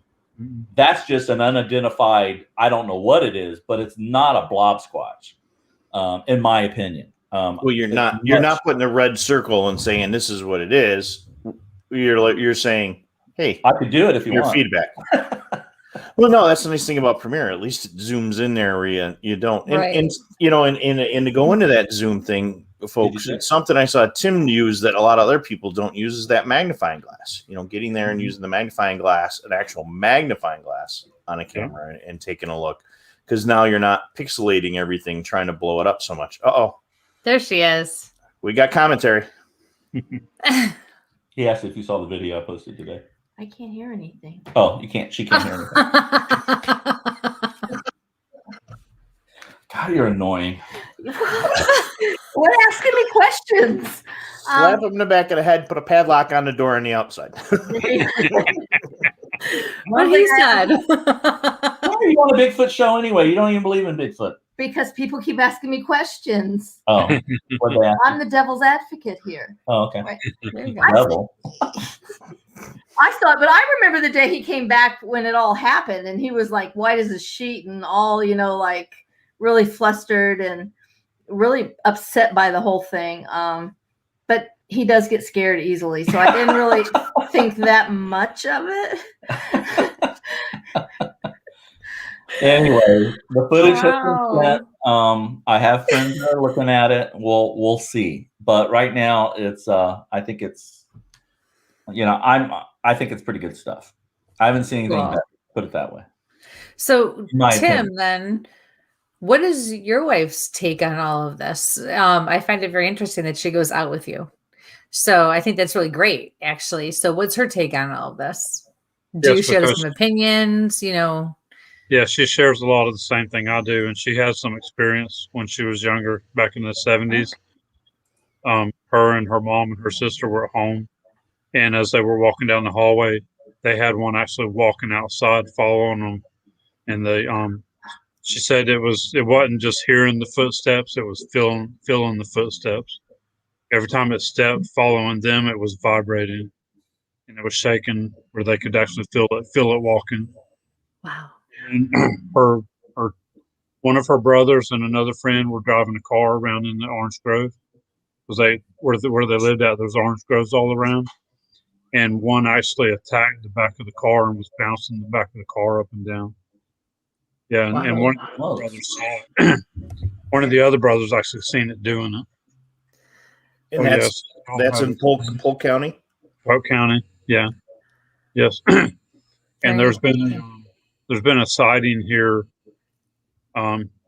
That's just an unidentified, I don't know what it is, but it's not a blob squatch, in my opinion. Well, you're not putting a red circle and saying this is what it is. You're saying, hey, I could do it if you want. Feedback. Well, no, that's the nice thing about Premiere. At least it zooms in there where you don't. And to go into that zoom thing, folks, it's something I saw Tim use that a lot of other people don't use, is that magnifying glass. Getting there and using the magnifying glass, an actual magnifying glass on a camera, and taking a look, because now you're not pixelating everything, trying to blow it up so much. There she is. We got commentary. He asked if you saw the video I posted today. I can't hear anything. Oh, you can't. She can't hear anything. God, you're annoying. What asking me questions? Slap him in the back of the head, put a padlock on the door on the outside. What he said. Why are you on a Bigfoot show anyway? You don't even believe in Bigfoot. Because people keep asking me questions. Oh, I'm the devil's advocate here. Oh, okay. Right. There you go. I saw it, but I remember the day he came back when it all happened, and he was like white as a sheet and all, like really flustered and really upset by the whole thing. but he does get scared easily, so I didn't really think that much of it. Anyway, the footage has been sent. I have friends that are looking at it. We'll see. But right now, it's I think it's I think it's pretty good stuff. I haven't seen anything better, put it that way. So Tim, then what is your wife's take on all of this? I find it very interesting that she goes out with you. So I think that's really great, actually. So what's her take on all of this? Do you share some opinions, Yeah, she shares a lot of the same thing I do, and she has some experience when she was younger, back in the 70s. Her and her mom and her sister were at home, and as they were walking down the hallway, they had one actually walking outside, following them, and she said it wasn't just hearing the footsteps, it was feeling the footsteps. Every time it stepped, following them, it was vibrating, and it was shaking where they could actually feel it walking. Wow. And her one of her brothers and another friend were driving a car around in the orange grove, because where they lived at, there's orange groves all around, and one actually attacked the back of the car and was bouncing the back of the car up and down. Yeah, wow. And one of the brothers saw it. One of the other brothers actually seen it doing it. And that's in Polk County? Polk County, yeah. Yes. And there's been a sighting here.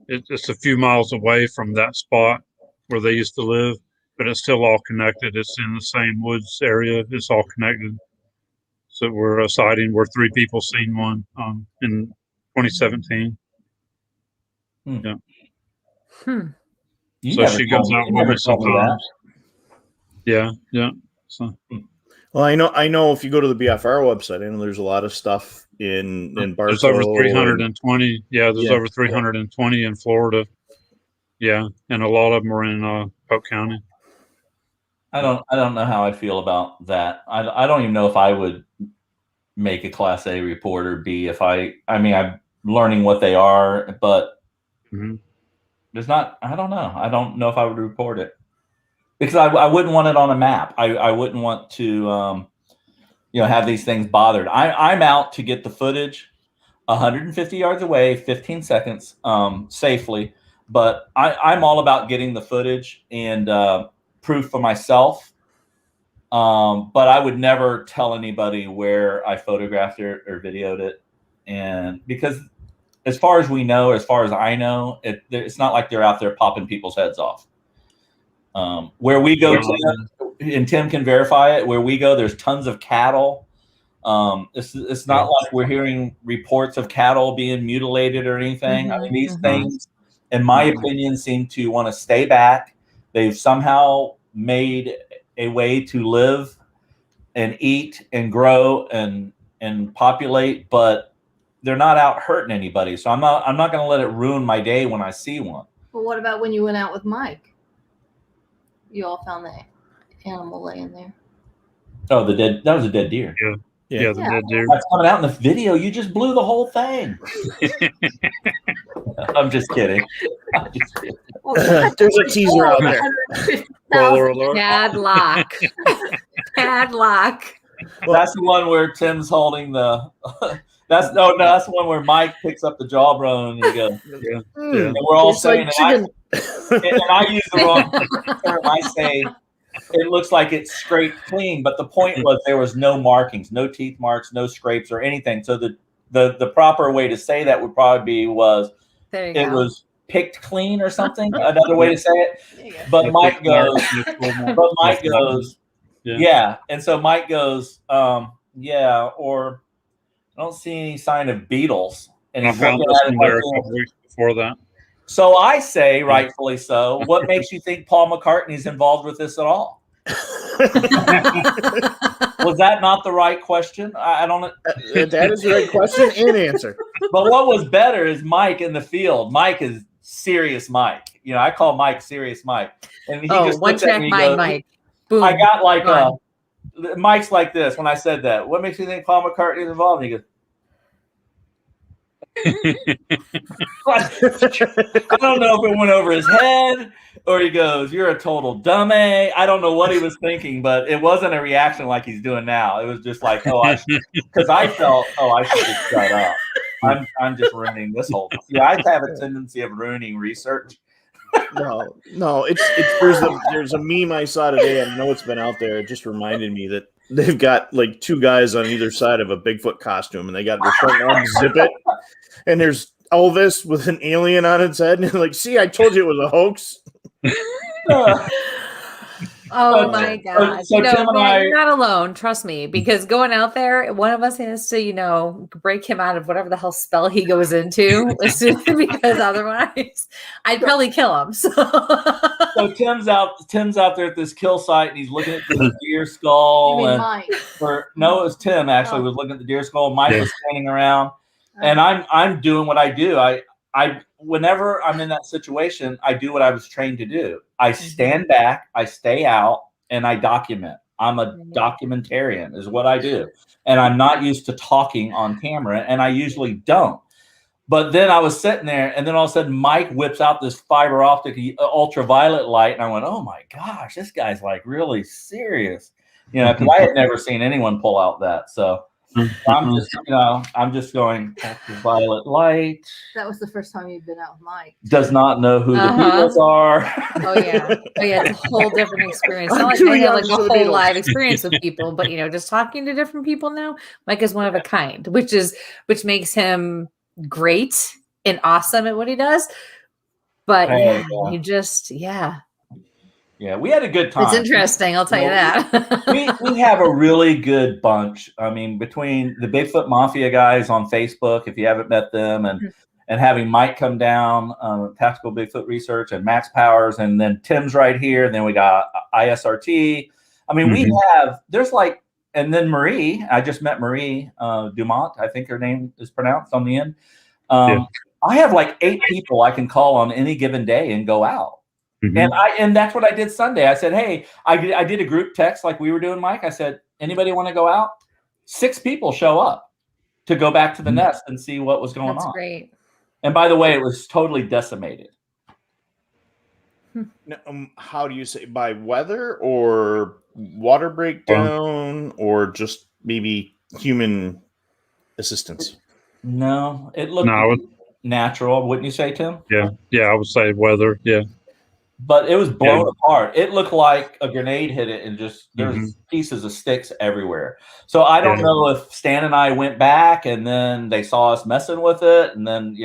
It's a few miles away from that spot where they used to live, but it's still all connected. It's in the same woods area. It's all connected. So we're a sighting where 3 people seen one in 2017. Yeah. So she goes out with me sometimes. Yeah. So. Well, I know if you go to the BFR website, I know there's a lot of stuff in Barstow. There's over 320. There's over 320 in Florida. Yeah, and a lot of them are in Polk County. I don't know how I feel about that. I don't even know if I would make a Class A report or B if I'm learning what they are, but there's not. I don't know. I don't know if I would report it. Because I wouldn't want it on a map. I wouldn't want to, have these things bothered. I'm out to get the footage 150 yards away, 15 seconds, safely. But I'm all about getting the footage and proof for myself. But I would never tell anybody where I photographed it or videoed it. And because as far as we know, as far as I know, it's not like they're out there popping people's heads off. Where we go, and Tim can verify it, where we go, there's tons of cattle. It's not like we're hearing reports of cattle being mutilated or anything. I mean, these things, in my opinion, seem to want to stay back. They've somehow made a way to live and eat and grow and populate, but they're not out hurting anybody. So I'm not going to let it ruin my day when I see one. Well, what about when you went out with Mike? You all found the animal laying there. Oh, that was a dead deer. Yeah, the dead deer. That's coming out in the video. You just blew the whole thing. I'm just kidding. There's a teaser out there. Padlock. Padlock. That's the one where Tim's holding the. That's the one where Mike picks up the jawbone and he goes. And we're all saying and I use the wrong term. I say it looks like it's scraped clean, but the point was there was no markings, no teeth marks, no scrapes or anything. So the proper way to say that would probably be was was picked clean or something. Another way to say it. But Mike goes. Yeah. And so Mike goes, or I don't see any sign of beetles. And I found this one there a couple weeks before that. So I say, rightfully so, what makes you think Paul McCartney's involved with this at all? Was that not the right question? I don't know. That is the right question and answer. But what was better is Mike in the field. Mike is serious Mike. I call Mike serious Mike. And he just one track mind Mike. Boom. I got like Mike's like this when I said that. What makes you think Paul McCartney's involved? And he goes, I don't know if it went over his head or he goes, "You're a total dummy." I don't know what he was thinking, but it wasn't a reaction like he's doing now. It was just like, because I felt, I should just shut up. I'm just ruining this whole. Yeah, I have a tendency of ruining research. No, there's a meme I saw today. I know it's been out there. It just reminded me that they've got like two guys on either side of a Bigfoot costume, and they got their front arms zip it, and there's Elvis with an alien on its head, and like, see, I told you it was a hoax. Oh my gosh. So Tim and you're not alone. Trust me, because going out there, one of us has to, break him out of whatever the hell spell he goes into, because otherwise I'd probably kill him. So Tim's out there at this kill site, and he's looking at the deer skull. You mean Mike? It was Tim actually was looking at the deer skull. Mike was standing around, and I'm doing what I do. I whenever I'm in that situation, I do what I was trained to do. I stand back, I stay out, and I document. I'm a documentarian is what I do. And I'm not used to talking on camera, and I usually don't. But then I was sitting there, and then all of a sudden Mike whips out this fiber optic ultraviolet light, and I went, "Oh my gosh, this guy's like really serious." Because I had never seen anyone pull out that. So I'm just going ultraviolet light. That was the first time you've been out with Mike. Does not know who the Beatles are. Oh yeah, it's a whole different experience. Not like I have like a whole live experience with people, but just talking to different people now. Mike is one of a kind, which makes him great and awesome at what he does. But Yeah, we had a good time. It's interesting, I'll tell you that. we have a really good bunch. I mean, between the Bigfoot Mafia guys on Facebook, if you haven't met them, and having Mike come down, Tactical Bigfoot Research, and Max Powers, and then Tim's right here, and then we got ISRT. I mean, and then Marie. I just met Marie Dumont. I think her name is pronounced on the end. I have like 8 people I can call on any given day and go out. And that's what I did Sunday. I said, "Hey, I did a group text like we were doing, Mike." I said, "Anybody want to go out?" 6 people show up to go back to the nest and see what was going on. That's great. And by the way, it was totally decimated. Now, how do you say, by weather or water breakdown or just maybe human assistance? No, it looked natural, wouldn't you say, Tim? Yeah, I would say weather. Yeah. But it was blown apart. It looked like a grenade hit it, and just there's pieces of sticks everywhere. So I don't know if Stan and I went back and then they saw us messing with it. And then,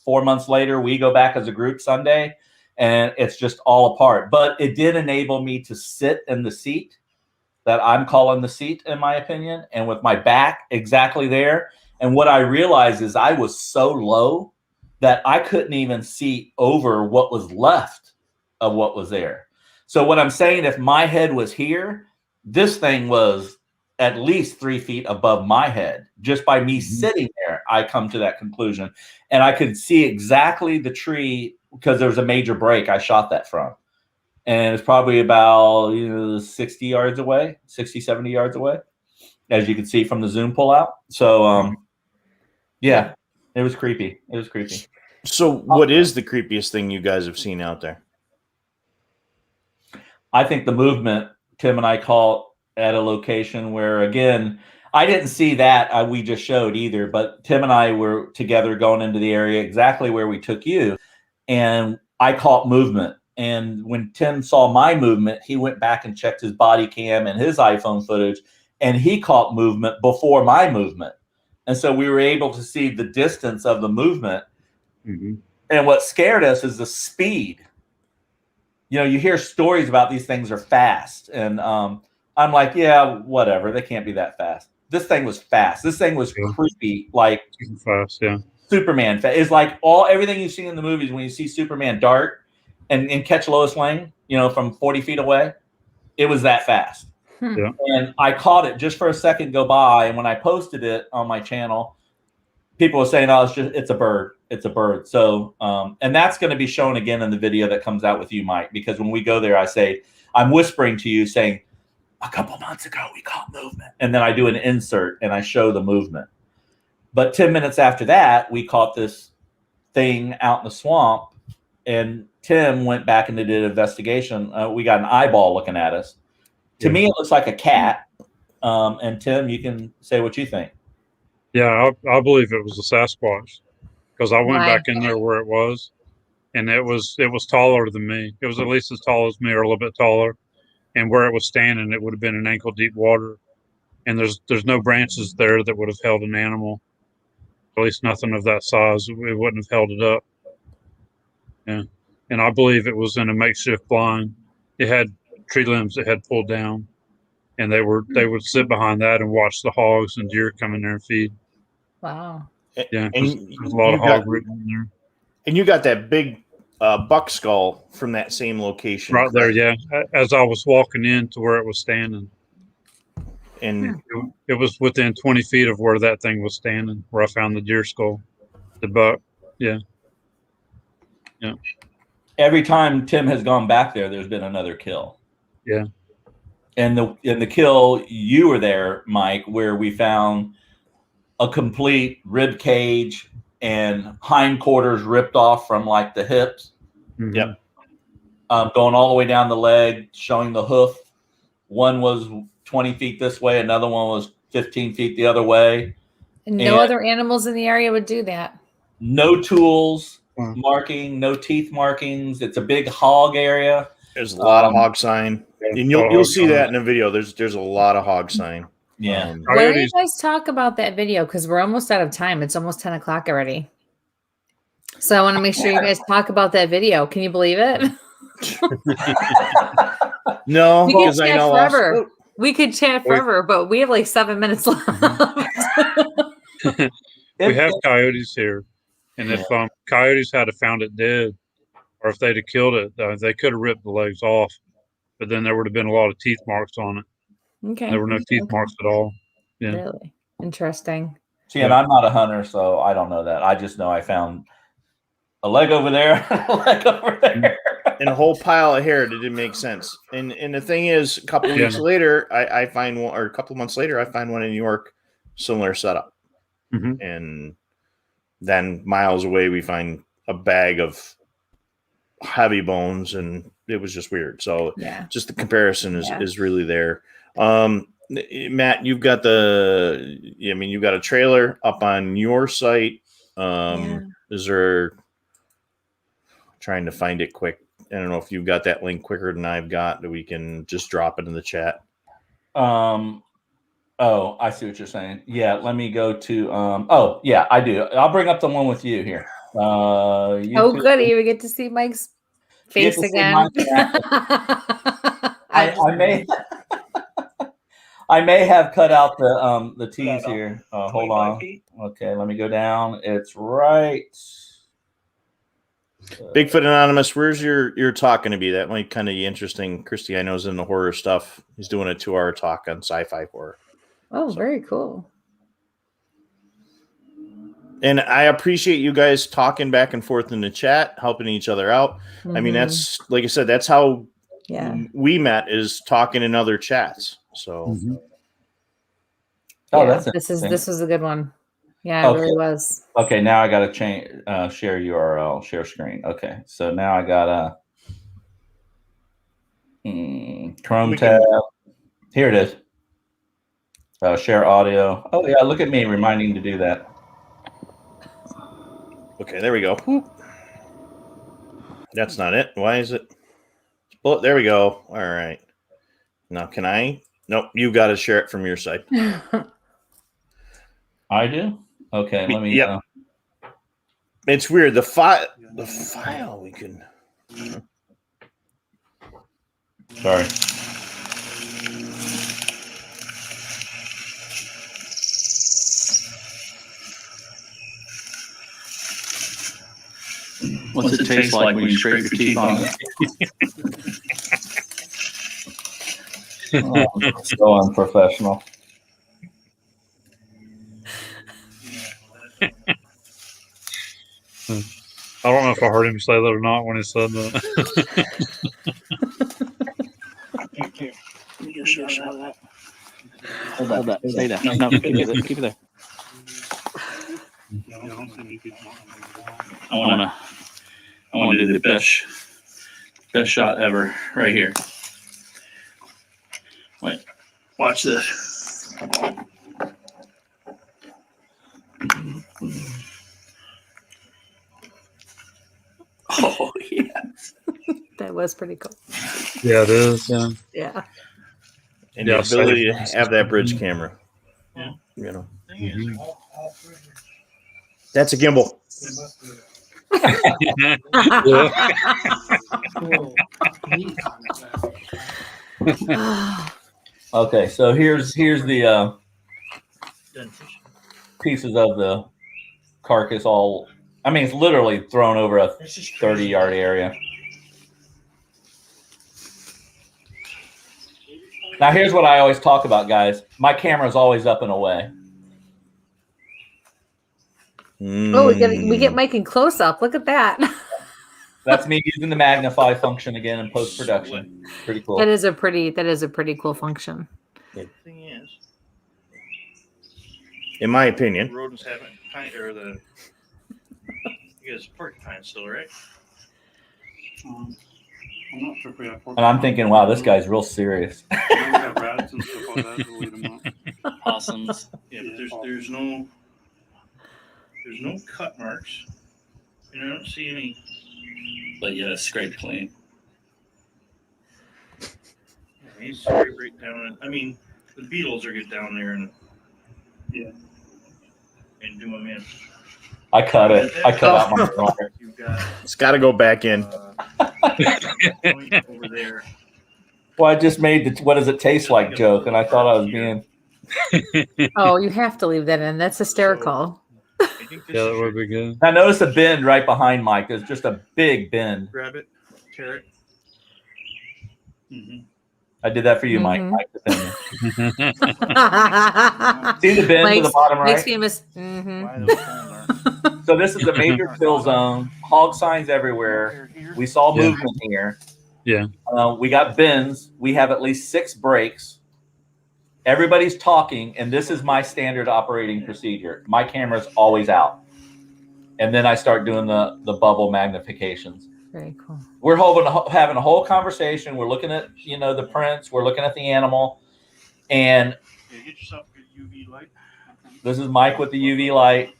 4 months later, we go back as a group Sunday and it's just all apart. But it did enable me to sit in the seat that I'm calling the seat, in my opinion, and with my back exactly there. And what I realized is I was so low that I couldn't even see over what was left of what was there. So what I'm saying, if my head was here, this thing was at least 3 feet above my head. Just by me sitting there, I come to that conclusion. And I could see exactly the tree because there was a major break I shot that from. And it's probably about 60 yards away, 60, 70 yards away, as you can see from the zoom pull out. So, it was creepy. It was creepy. So what is the creepiest thing you guys have seen out there? I think the movement, Tim and I caught at a location where, again, I didn't see that we just showed either, but Tim and I were together going into the area exactly where we took you, and I caught movement. And when Tim saw my movement, he went back and checked his body cam and his iPhone footage, and he caught movement before my movement. And so we were able to see the distance of the movement. And what scared us is the speed. You hear stories about these things are fast. And I'm like, yeah, whatever. They can't be that fast. This thing was fast. This thing was creepy. Like fast, yeah. Superman. It's like everything you see in the movies when you see Superman dart and catch Lois Lane, from 40 feet away. It was that fast. Yeah. And I caught it just for a second go by. And when I posted it on my channel, people were saying, "Oh, it's a bird. It's a bird." So, and that's going to be shown again in the video that comes out with you, Mike, because when we go there, I say, I'm whispering to you saying, "A couple months ago, we caught movement." And then I do an insert and I show the movement. But 10 minutes after that, we caught this thing out in the swamp, and Tim went back and did an investigation. We got an eyeball looking at us. To me, it looks like a cat. And Tim, you can say what you think. Yeah, I believe it was a Sasquatch, because I went back in there where it was, and it was taller than me. It was at least as tall as me, or a little bit taller. And where it was standing, it would have been in ankle deep water. And there's no branches there that would have held an animal. At least nothing of that size. It wouldn't have held it up. Yeah. And I believe it was in a makeshift blind. It had tree limbs that had pulled down, and they would sit behind that and watch the hogs and deer come in there and feed. Wow. Yeah. There's a lot of hog rooting in there. And you got that big buck skull from that same location. Right there, yeah. As I was walking in to where it was standing. And it was within 20 feet of where that thing was standing, where I found the deer skull, the buck. Yeah. Yeah. Every time Tim has gone back there, there's been another kill. Yeah. And the kill, you were there, Mike, where we found a complete rib cage and hindquarters ripped off from like the hips. Mm-hmm. Yep. Going all the way down the leg, showing the hoof. One was 20 feet this way. Another one was 15 feet the other way. And no other animals in the area would do that. No tools marking, no teeth markings. It's a big hog area. There's a lot of hog sign. And you'll see that in the video. There's a lot of hog sign. Yeah. Why don't you guys talk about that video? Because we're almost out of time. It's almost 10 o'clock already. So I want to make sure you guys talk about that video. Can you believe it? No, we could chat forever. We could chat forever, but we have like 7 minutes left. We have coyotes here. And if coyotes had found it dead, or if they'd have killed it, they could have ripped the legs off. But then there would have been a lot of teeth marks on it. Okay. There were no teeth marks at all. Yeah. Really interesting. See, and I'm not a hunter, so I don't know that. I just know I found a leg over there, a leg over there, and a whole pile of hair that didn't make sense. And the thing is, a couple of weeks later, I find one, or a couple of months later, I find one in New York, similar setup. Mm-hmm. And then miles away, we find a bag of heavy bones, and it was just weird. So just the comparison is really there. Matt, you've got you've got a trailer up on your site. Is there, trying to find it quick. I don't know if you've got that link quicker than I've got, that we can just drop it in the chat. Oh, I see what you're saying. Yeah, let me go to I do. I'll bring up the one with you here. Goody. We get to see Mike's face again. I may have cut out the T's here. Hold on. Okay, let me go down. It's right. Bigfoot Anonymous, where's your talk going to be? That might kind of be interesting. Kristie, I know, is in the horror stuff. He's doing a 2-hour talk on sci-fi horror. Oh, very cool. And I appreciate you guys talking back and forth in the chat, helping each other out. Mm-hmm. I mean, that's, like I said, that's how we met, is talking in other chats. So, this was a good one. Yeah, it really was. Okay, now I got to change share URL, share screen. Okay, so now I got a Chrome tab. Here it is. Share audio. Oh yeah, look at me reminding to do that. Okay, there we go. Whoop. That's not it. Why is it? Oh, there we go. All right. Now, can I? Nope. You got to share it from your side. I do. Okay. Let me. Yep. It's weird. The file we can. Sorry. What's it taste like when you scrape your teeth on it? So unprofessional. I don't know if I heard him say that or not when he said that. Hold that. Stay there. No, keep it there. I want to do the best shot ever right here. Wait, watch this. Oh, yes. That was pretty cool. Yeah, it is. Yeah. And the ability to have that bridge camera. Yeah. You know. That's a gimbal. Okay, so here's the pieces of the carcass all. I mean, it's literally thrown over a 30-yard area. Now, here's what I always talk about, guys. My camera's always up and away. Oh, we get Mike in close up. Look at that. That's me using the magnify function again in post production. Pretty cool. That is a pretty cool function. The thing is, in my opinion, rodents haven't or the you guys porcupine still, right? I'm not sure if we have and I'm thinking, wow, this guy's real serious. We have rats and stuff like that to lead them out. Possums. Yeah, but there's no cut marks. And I don't see any. But yeah, it's scraped clean. Yeah, he's scraped right down. I mean, the beetles are get down there and do them in. I cut it. I cut out my water. It's got to go back in. Over there. Well, I just made the "what does it taste like" joke, and I thought I was being. Oh, you have to leave that in. That's hysterical. Yeah, that would be good. I noticed a bend right behind Mike. There's just a big bend. Grab it, tear it. I did that for you, Mike. See the bend to the bottom right? Mike's famous. So this is a major kill zone. Hog signs everywhere. We saw movement here. Yeah. We got bends. We have at least 6 breaks. Everybody's talking, and this is my standard operating procedure. My camera's always out. And then I start doing the bubble magnifications. Very cool. We're having a whole conversation. We're looking at, the prints. We're looking at the animal. And get yourself a good UV light. This is Mike with the UV light.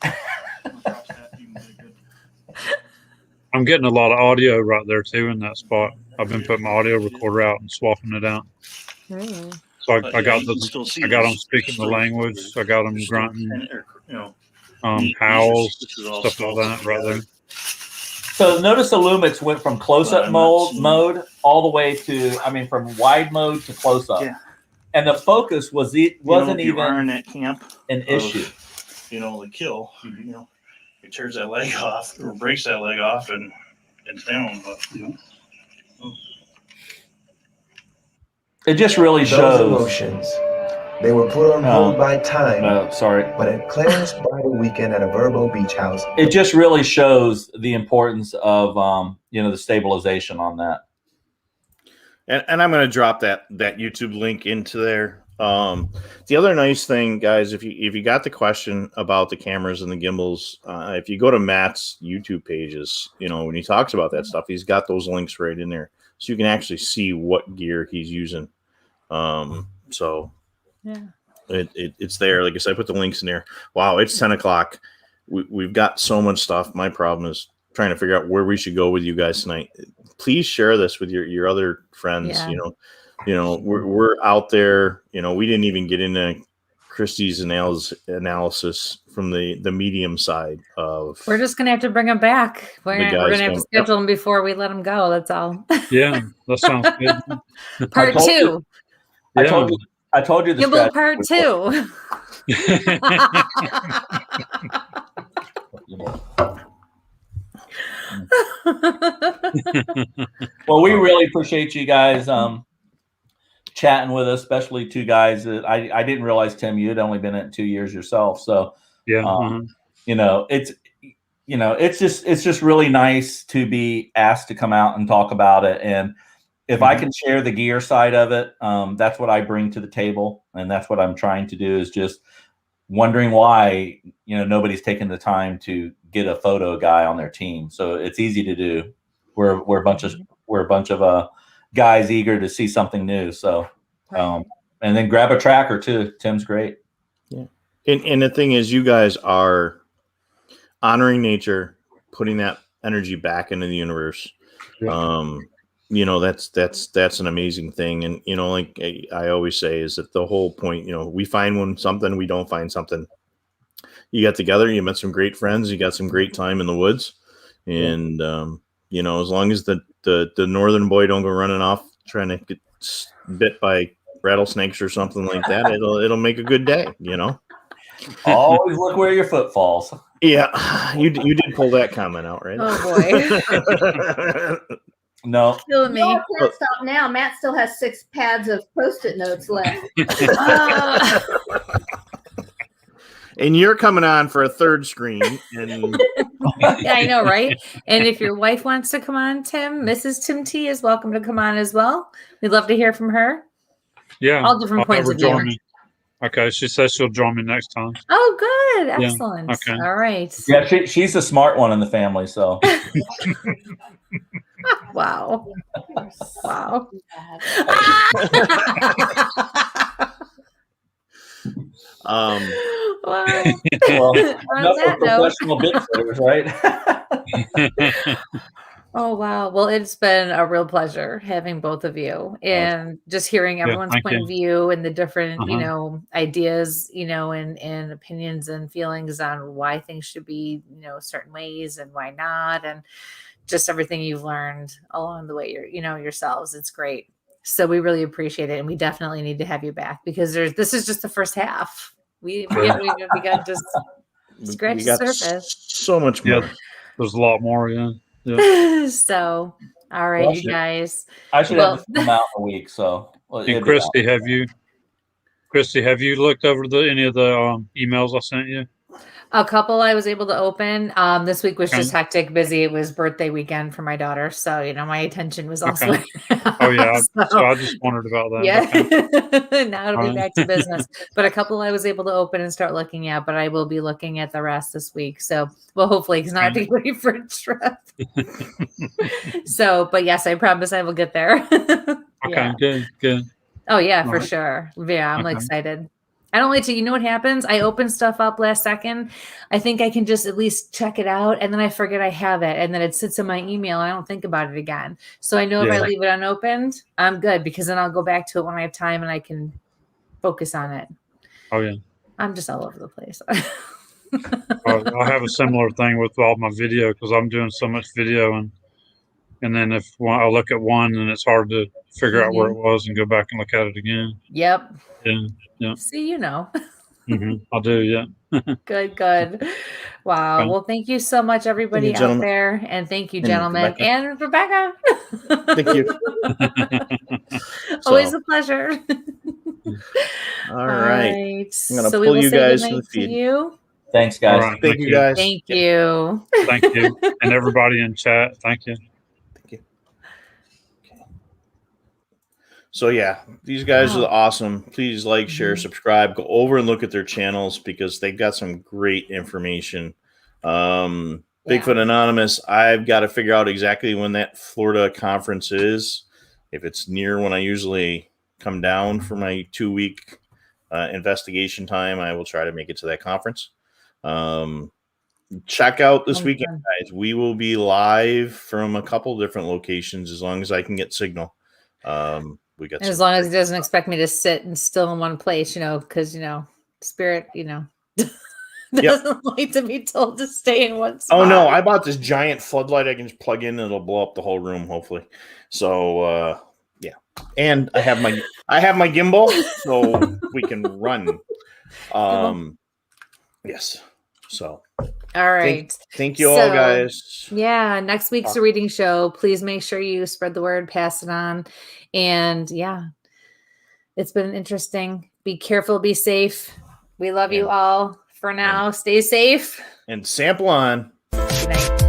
I'm getting a lot of audio right there, too, in that spot. I've been putting my audio recorder out and swapping it out. Really? So I got them speaking the language. I got them grunting, howls, stuff like that right there. So notice the Lumix went from close-up mode all the way to, from wide mode to close-up. Yeah. And the focus wasn't even at camp an issue. The kill, it tears that leg off or breaks that leg off and it's down. But, it just really shows emotions. They were put on hold by time. But at Clarence Bridal Weekend at a Verbo Beach House. It just really shows the importance of the stabilization on that. And I'm going to drop that YouTube link into there. The other nice thing, guys, if you got the question about the cameras and the gimbals, if you go to Matt's YouTube pages, when he talks about that stuff, he's got those links right in there. So you can actually see what gear he's using. So yeah, it's there. Like I said, I put the links in there. Wow, it's 10 o'clock. We've got so much stuff. My problem is trying to figure out where we should go with you guys tonight. Please share this with your other friends. Yeah. We're out there. We didn't even get into Kristie's analysis from the medium side of. We're just gonna have to bring them back. We're gonna have to schedule them before we let them go. That's all. Yeah, that sounds good. Part 2. I told you the gimbal part 2. Well, we really appreciate you guys chatting with us, especially 2 guys that I didn't realize, Tim, you had only been in it 2 years yourself. So yeah, it's just really nice to be asked to come out and talk about it. And if I can share the gear side of it, that's what I bring to the table, and that's what I'm trying to do, is just wondering why nobody's taking the time to get a photo guy on their team. So it's easy to do. We're a bunch of guys eager to see something new. So, and then grab a tracker too. Tim's great. Yeah. And the thing is, you guys are honoring nature, putting that energy back into the universe. Yeah. You know, that's an amazing thing. And, you know, like I always say, is that the whole point, you know, we find something, we don't find something. You got together, you met some great friends, you got some great time in the woods. And, you know, as long as the northern boy don't go running off trying to get bit by rattlesnakes or something like that, it'll make a good day, you know. Always look where your foot falls. Yeah, you did pull that comment out, right? Oh boy. No. Killing me. You can't stop now. Matt still has 6 pads of Post-it notes left. And you're coming on for a third screen. And yeah, I know, right? And if your wife wants to come on, Tim, Mrs. Tim T is welcome to come on as well. We'd love to hear from her. Yeah. All different points of view. Okay, she says she'll join me next time. Oh, good. Excellent. Yeah. Okay. All right. Yeah, she's the smart one in the family, so. Wow. Wow. Well, enough for professional Bigfooters, right? Oh, wow. Well, it's been a real pleasure having both of you and just hearing everyone's point of view and the different, you know, ideas, you know, and opinions and feelings on why things should be, you know, certain ways and why not. And just everything you've learned along the way, yourselves. It's great. So we really appreciate it. And we definitely need to have you back because this is just the first half. We got just scratch the surface. So much more. Yeah, there's a lot more. Yeah. So, all right, you guys. I should have come out in a week. So, and Kristie, have you looked over any of the emails I sent you? A couple I was able to open. This week was just hectic, busy. It was birthday weekend for my daughter, so you know my attention was also. Oh yeah, so I just wondered about that. Yeah, now it'll be back to business. But a couple I was able to open and start looking at, but I will be looking at the rest this week. So, well, hopefully, because not to get ready for a trip. So, but yes, I promise I will get there. Okay, good. Oh yeah, for sure. Yeah, I'm excited. I don't like to, you know what happens? I open stuff up last second. I think I can just at least check it out. And then I forget I have it. And then it sits in my email. And I don't think about it again. So I know if I leave it unopened, I'm good because then I'll go back to it when I have time and I can focus on it. Oh, yeah. I'm just all over the place. I have a similar thing with all my video because I'm doing so much video. And then if I look at one and it's hard to figure out where it was and go back and look at it again. Yep. Yeah. See, you know. I do, yeah. Good. Wow. Okay. Well, thank you so much, everybody out there. And thank you, gentlemen. And Rebecca. Thank you. Always a pleasure. All right. I'm going to pull you guys to the feed. Thanks, guys. Right, thank you, guys. Thank you. Thank you. And everybody in chat, thank you. So yeah, these guys are awesome. Please like, share, subscribe, go over and look at their channels because they've got some great information. Bigfoot Anonymous, I've got to figure out exactly when that Florida conference is. If it's near when I usually come down for my 2-week investigation time, I will try to make it to that conference. Check out this weekend, guys. We will be live from a couple different locations as long as I can get signal. As long as he doesn't expect me to sit and still in one place, you know, because, you know, spirit, you know, doesn't like to be told to stay in one spot. Oh, no. I bought this giant floodlight I can just plug in and it'll blow up the whole room, hopefully. So, yeah. And I have my gimbal so we can run. Yes. So. All right. Thank you all, guys. Yeah. Next week's a reading show. Please make sure you spread the word, pass it on. And yeah, it's been interesting. Be careful, be safe. We love you all. For now, stay safe. And sample on. Good night.